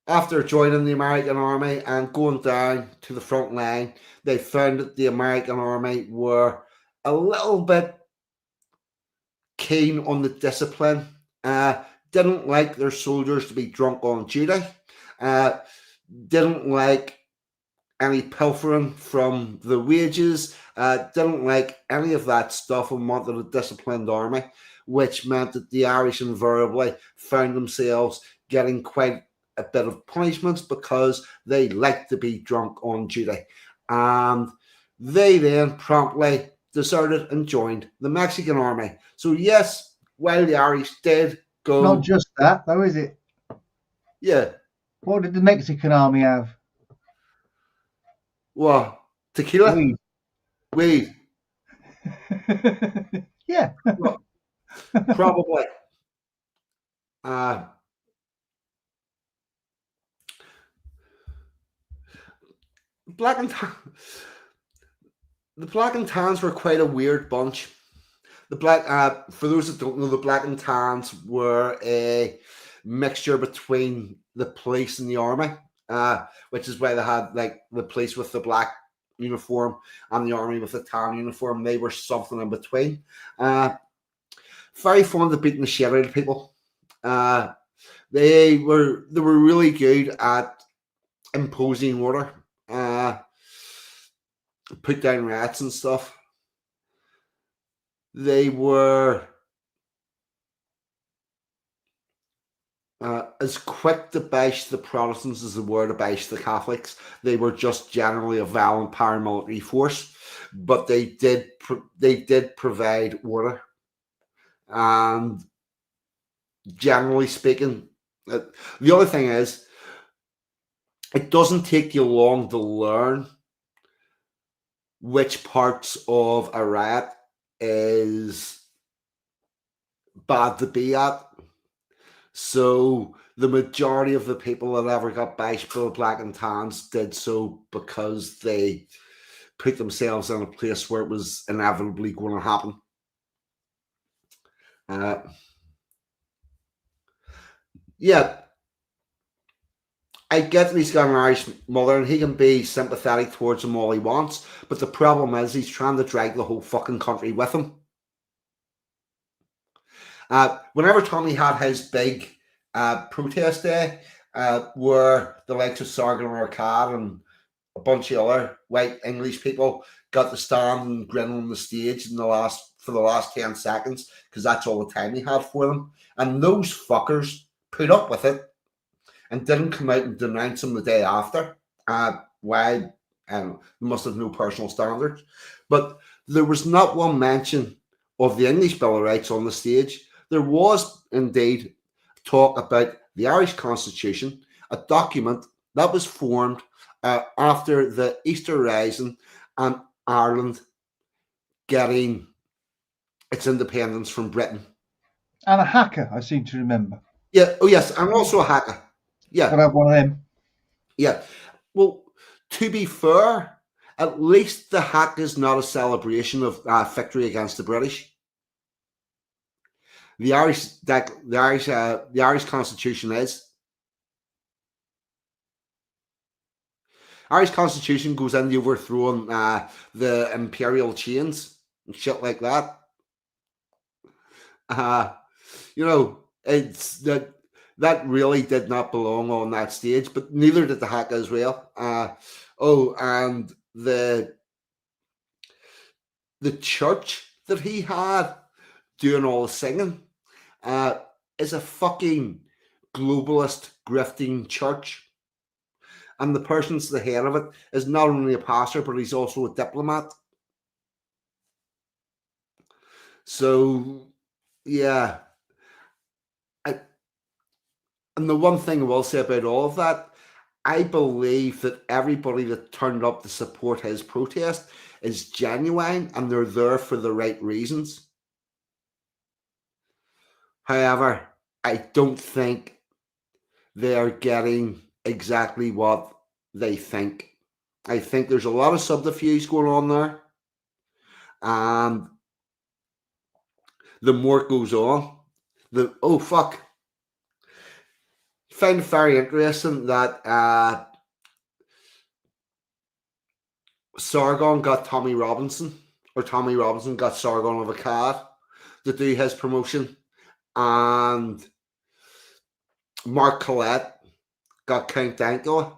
after joining the American army and going down to the front line, they found that the American army were a little bit keen on the discipline, didn't like their soldiers to be drunk on duty, didn't like any pilfering from the wages, didn't like any of that stuff, and wanted a disciplined army, which meant that the Irish invariably found themselves getting quite a bit of punishments because they liked to be drunk on duty. And they then promptly deserted and joined the Mexican army. So yes, while the Irish did go... Not just that, though, is it? Yeah. What did the Mexican army have? Well, tequila? Weed. Yeah. Well, probably. The Black and Tans were quite a weird bunch. For those that don't know, the Black and Tans were a mixture between the police and the army, which is why they had like the police with the black uniform and the army with the tan uniform. They were something in between. Very fond of beating the shit out of people. They were really good at imposing order, put down rats and stuff. They were as quick to bash the Protestants as they were to bash the Catholics. They were just generally a violent paramilitary force, but they did provide order. And generally speaking, the other thing is, it doesn't take you long to learn which parts of a riot is bad to be at. So the majority of the people that ever got bashed by the Black and Tans did so because they put themselves in a place where it was inevitably going to happen. Yeah, I get that he's got an Irish mother and he can be sympathetic towards him all he wants, but the problem is he's trying to drag the whole fucking country with him. Whenever Tommy had his big protest day, where the likes of Sargon and Arcad and a bunch of other white English people got to stand and grin on the stage for the last 10 seconds, because that's all the time he had for them. And those fuckers put up with it and didn't come out and denounce him the day after. Why? They must have no personal standards. But there was not one mention of the English Bill of Rights on the stage. There was indeed talk about the Irish Constitution, a document that was formed after the Easter Rising and Ireland getting its independence from Britain. And a hacker, I seem to remember. Yeah. Oh, yes. And also a hacker. Yeah. Gotta have one of them. Yeah. Well, to be fair, at least the hack is not a celebration of victory against the British. The Irish Constitution is. Irish Constitution goes into overthrowing the imperial chains and shit like that. It's that really did not belong on that stage, but neither did the hack as well. And the church that he had doing all the singing is a fucking globalist grifting church. And the person to the head of it is not only a pastor, but he's also a diplomat. So, yeah. And the one thing I will say about all of that, I believe that everybody that turned up to support his protest is genuine and they're there for the right reasons. However, I don't think they are getting exactly what they think. I think there's a lot of subterfuge going on there. And the more it goes on, find it very interesting that Sargon got Tommy Robinson got Sargon of Akkad to do his promotion, and Mark Collette got Count Dankula,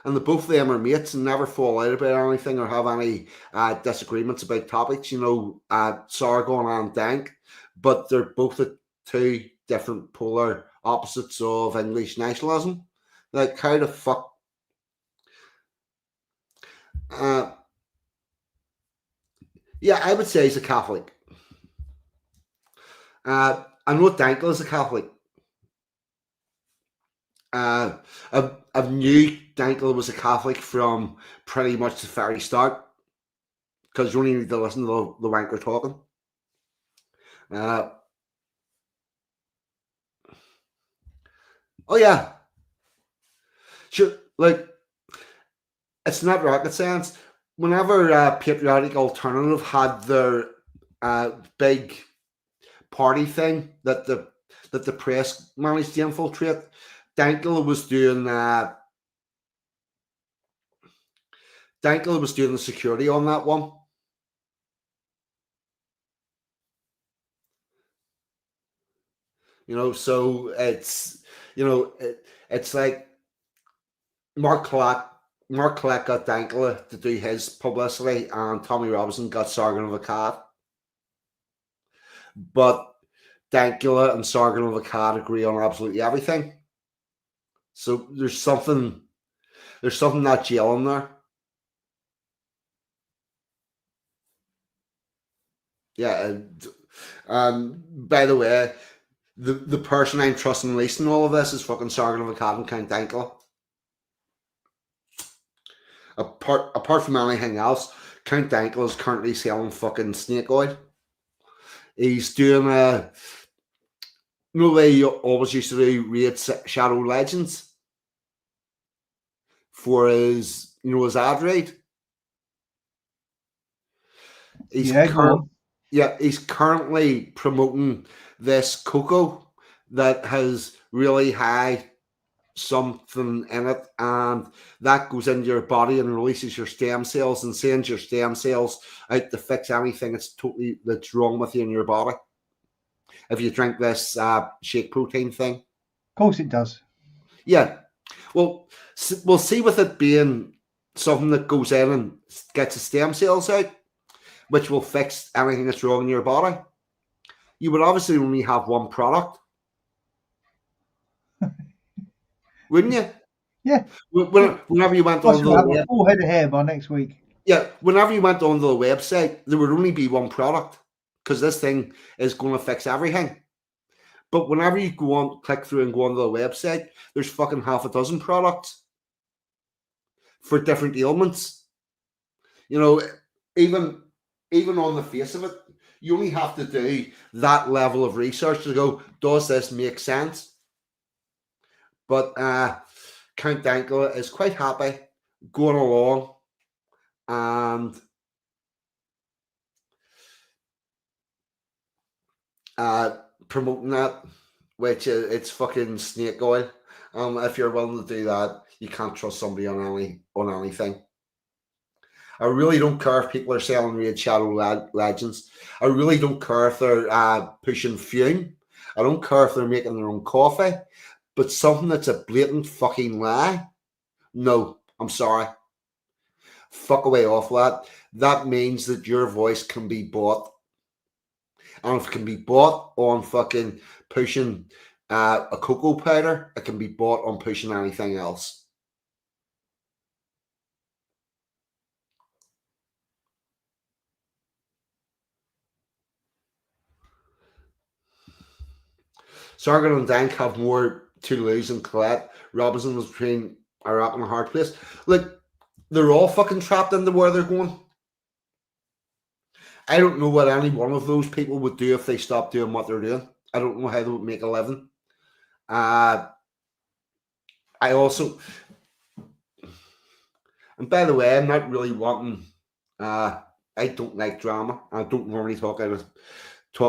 and the both of them are mates and never fall out about anything or have any disagreements about topics. Sargon and Dank, but they're both the two different polar opposites of English nationalism. Like, how the fuck? Yeah, I would say he's a Catholic. I know Dankle is a Catholic. I knew Dankle was a Catholic from pretty much the very start, because you only need to listen to the wanker talking. Oh yeah, sure. Like, it's not rocket science. Whenever Patriotic Alternative had their big party thing that the press managed to infiltrate, Dankle was doing the security on that one. So it's it's like Mark Collette got Dankler to do his publicity, and Tommy Robinson got Sargon of Akkad. But Dankula and Sargon of Akkad agree on absolutely everything. So there's something not gelling there. Yeah, and by the way, the person I'm trusting least in all of this is fucking Sargon of Akkad and Count Dankula. Apart from anything else, Count Dankula is currently selling fucking snake oil. He's doing the way he always used to do Raid Shadow Legends for his his ad raid. He's currently promoting this cocoa that has really high something in it, and that goes into your body and releases your stem cells and sends your stem cells out to fix anything that's wrong with you in your body. If you drink this shake protein thing, of course it does. Yeah, well, we'll see with it being something that goes in and gets the stem cells out, which will fix anything that's wrong in your body. You would obviously only have one product. Wouldn't you? Yeah. Whenever you went on the have a full head of hair by next week. Yeah, whenever you went onto the website, there would only be one product, because this thing is going to fix everything. But whenever you click through and go onto the website, there's fucking half a dozen products for different ailments. You know, even on the face of it, you only have to do that level of research to go, does this make sense? But Count Dankula is quite happy going along and promoting that, which it's fucking snake oil. If you're willing to do that, you can't trust somebody on anything. I really don't care if people are selling Raid Shadow Legends. I really don't care if they're pushing fume. I don't care if they're making their own coffee. But something that's a blatant fucking lie, no, I'm sorry. Fuck away off that. That means that your voice can be bought. And if it can be bought on fucking pushing a cocoa powder, it can be bought on pushing anything else. Sargon and Dank have more to lose than Colette. Robinson was between a rock and a hard place. Like, they're all fucking trapped into where they're going. I don't know what any one of those people would do if they stopped doing what they're doing. I don't know how they would make a living. I also, and by the way, I'm not really wanting, I don't like drama. I don't normally talk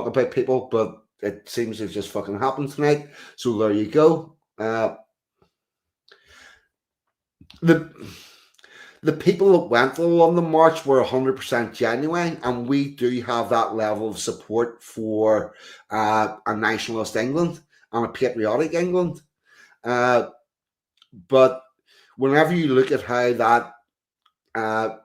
about people, but it seems to have just fucking happened tonight. So there you go. The people that went to the London March were 100% genuine, and we do have that level of support for a nationalist England and a patriotic England. But whenever you look at how that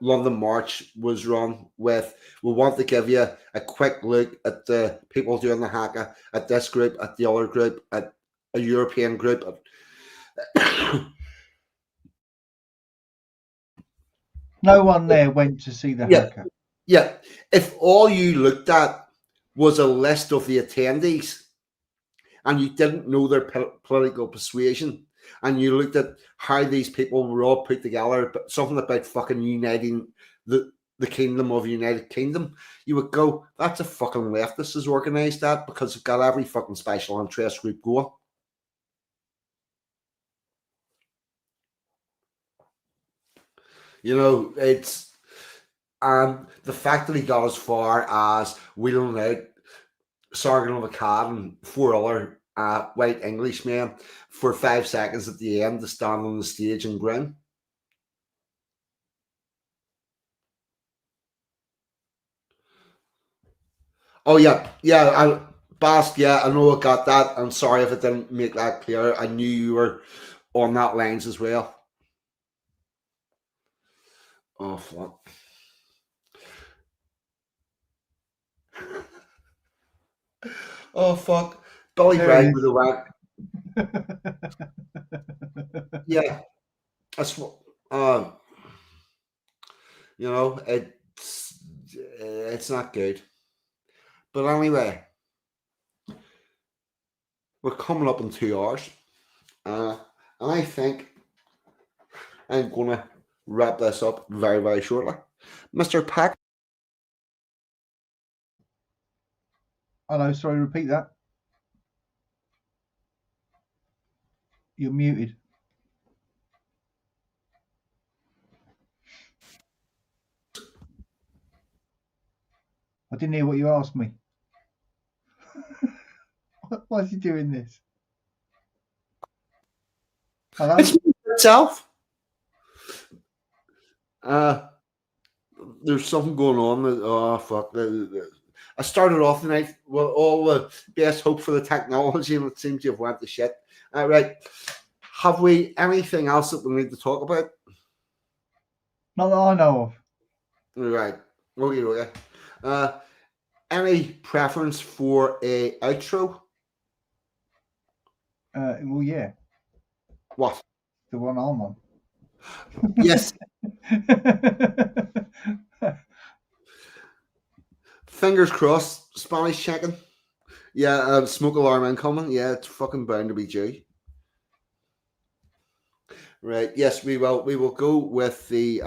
London March was run with, we want to give you a quick look at the people doing the haka, at this group, at the other group, at a European group. No one there went to see the haka. Yeah. If all you looked at was a list of the attendees and you didn't know their political persuasion, and you looked at how these people were all put together, but something about fucking uniting the kingdom of United Kingdom, you would go, that's a fucking leftist has organised that, because they've got every fucking special interest group going. You know, it's the fact that he got as far as wheeling out Sargon of Akkad and 4 other white Englishmen for 5 seconds at the end to stand on the stage and grin. Oh yeah, Bast, yeah, I know I got that. I'm sorry if I didn't make that clear. I knew you were on that lines as well. Oh fuck. Oh fuck. Billy Bragg with the whack. Yeah. That's what you know, it's not good. But anyway, we're coming up in 2 hours. And I think I'm gonna wrap this up very, very shortly. Mr. Pakka. Hello, sorry, repeat that. You're muted. I didn't hear what you asked me. Why is he doing this? Hello? It's itself. There's something going on. Oh fuck! I started off the night with all the best hope for the technology, and it seems to have went to shit. Right? Have we anything else that we need to talk about? Not that I know of. Right. Okay. Any preference for a outro? Well, yeah. What? The one I'm on. Yes. Fingers crossed. Spanish checking. Yeah. Smoke alarm incoming. Yeah, it's fucking bound to be due. Right. Yes, we will. We will go with the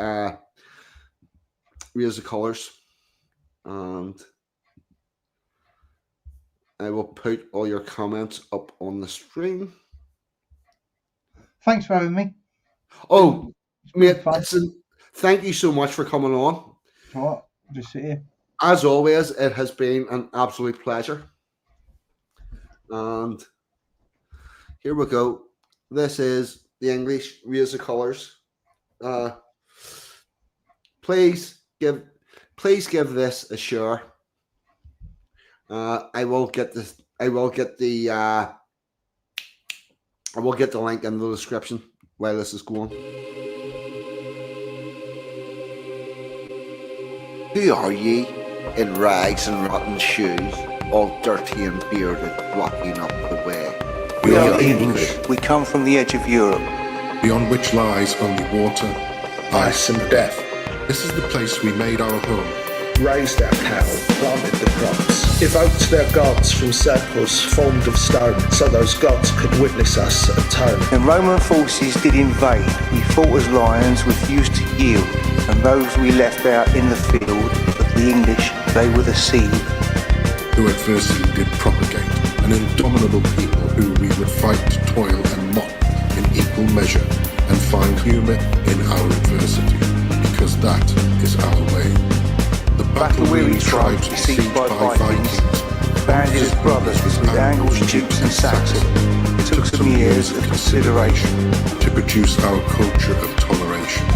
Raise the Colours, and I will put all your comments up on the screen. Thanks for having me. Oh, It's been mate, fun. listen, thank you so much for coming on. It's all right. Just sit here. As always, it has been an absolute pleasure. And here we go. This is the English Raise the Colours. Please give this a share. I will get the link in the description while this is going. Who are ye, in rags and rotten shoes, all dirty and bearded, blocking up the way? We are English. We come from the edge of Europe, beyond which lies only water, ice and death. This is the place we made our home. Raised our cattle, planted the crops, evoked their gods from circles formed of stone, so those gods could witness us atone. When Roman forces did invade, we fought as lions, refused to yield, and those we left out in the field, but the English, they were the seed. Who adversity did propagate, an indomitable people who we would fight to toil and mock in equal measure, and find humour in our adversity, because that is our way. The battle-weary tribes besieged by Vikings, banded as brothers with Angles, Jutes and Saxons. It took some years of consideration to produce our culture of toleration.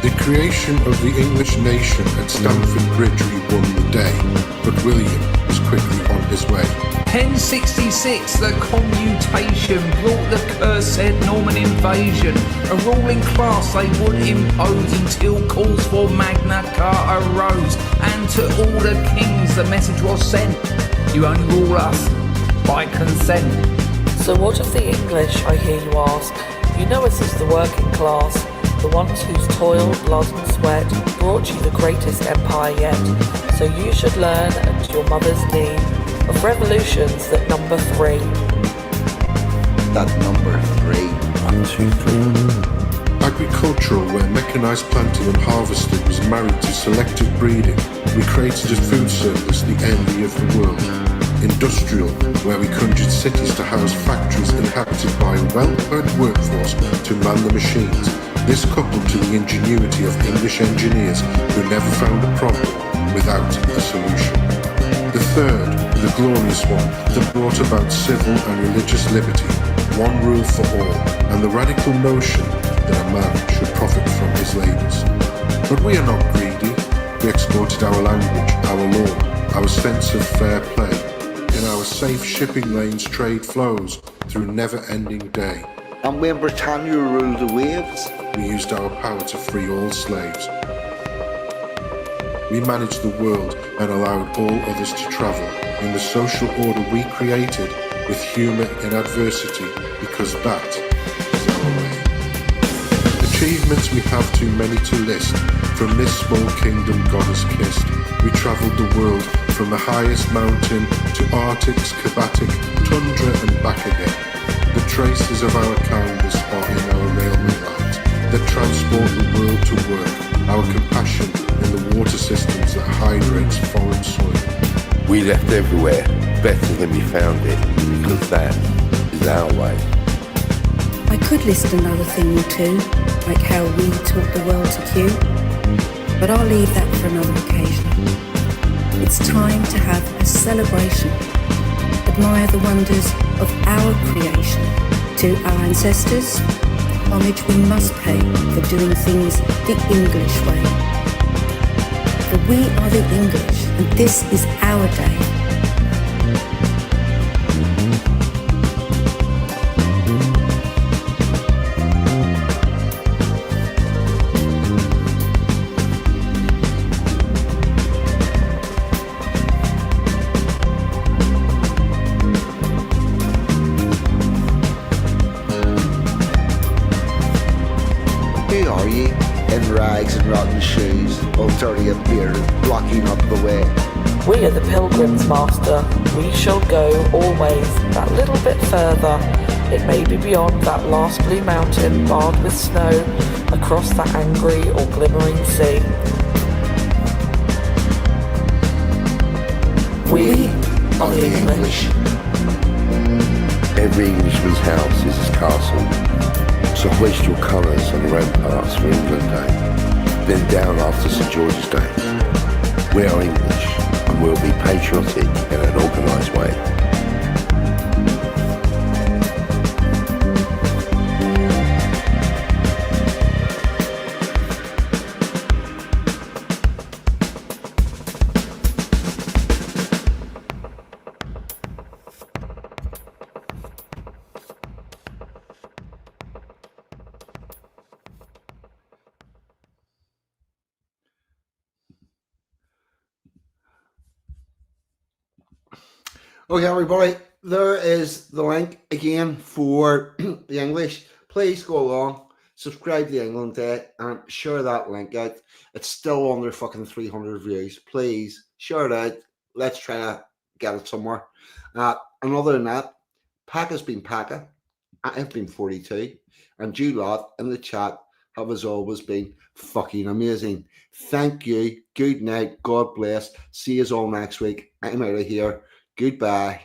The creation of the English nation at Stamford Bridge we won the day, but William was quickly on his way. 1066, the commutation brought the cursed Norman invasion. A ruling class they would impose until calls for Magna Carta arose. And to all the kings the message was sent: you only rule us by consent. So what of the English, I hear you ask? You know us as the working class, the ones whose toil, blood and sweat brought you the greatest empire yet. So you should learn at your mother's knee of revolutions that number 3. That number 3. 1, 2, 3. Agricultural, where mechanised planting and harvesting was married to selective breeding, we created a food surplus, the envy of the world. Industrial, where we conjured cities to house factories inhabited by a well-paid workforce to man the machines. This coupled to the ingenuity of English engineers who never found a problem without a solution. The third, the glorious one, that brought about civil and religious liberty, one rule for all, and the radical notion that a man should profit from his labours. But we are not greedy. We exported our language, our law, our sense of fair play. In our safe shipping lanes trade flows through never-ending day. And when Britannia ruled the waves, we used our power to free all slaves. We managed the world and allowed all others to travel in the social order we created with humour in adversity, because that is our way. Achievements we have too many to list. From this small kingdom God has kissed. We travelled the world from the highest mountain to Arctic's Kabatic, tundra and back again. The traces of our kindness are in our railway lines that transport the world to work, our compassion in the water systems that hydrates foreign soil. We left everywhere better than we found it, because that is our way. I could list another thing or two, like how we taught the world to queue, but I'll leave that for another occasion. It's time to have a celebration. Admire the wonders of our creation. To our ancestors, homage we must pay for doing things the English way. For we are the English, and this is our day. And rotten shoes, all dirty and bearded, blocking up the way. We are the pilgrims, master. We shall go always that little bit further, It may be beyond that last blue mountain barred with snow, across that angry or glimmering sea. We are the English. Every Englishman's house is his castle. So hoist your colours on the ramparts for England Day. Then down after St George's Day. We are English, and we'll be patriotic in an organised way. Okay, everybody, there is the link again for the English. Please go along, subscribe to England Day, and share that link out. It's still under fucking 300 views. Please share it out. Let's try to get it somewhere. And other than that, Pakka's been Pakka. I've been 42, and you lot in the chat have as always been fucking amazing. Thank you. Good night. God bless. See you all next week. I'm out of here. Goodbye.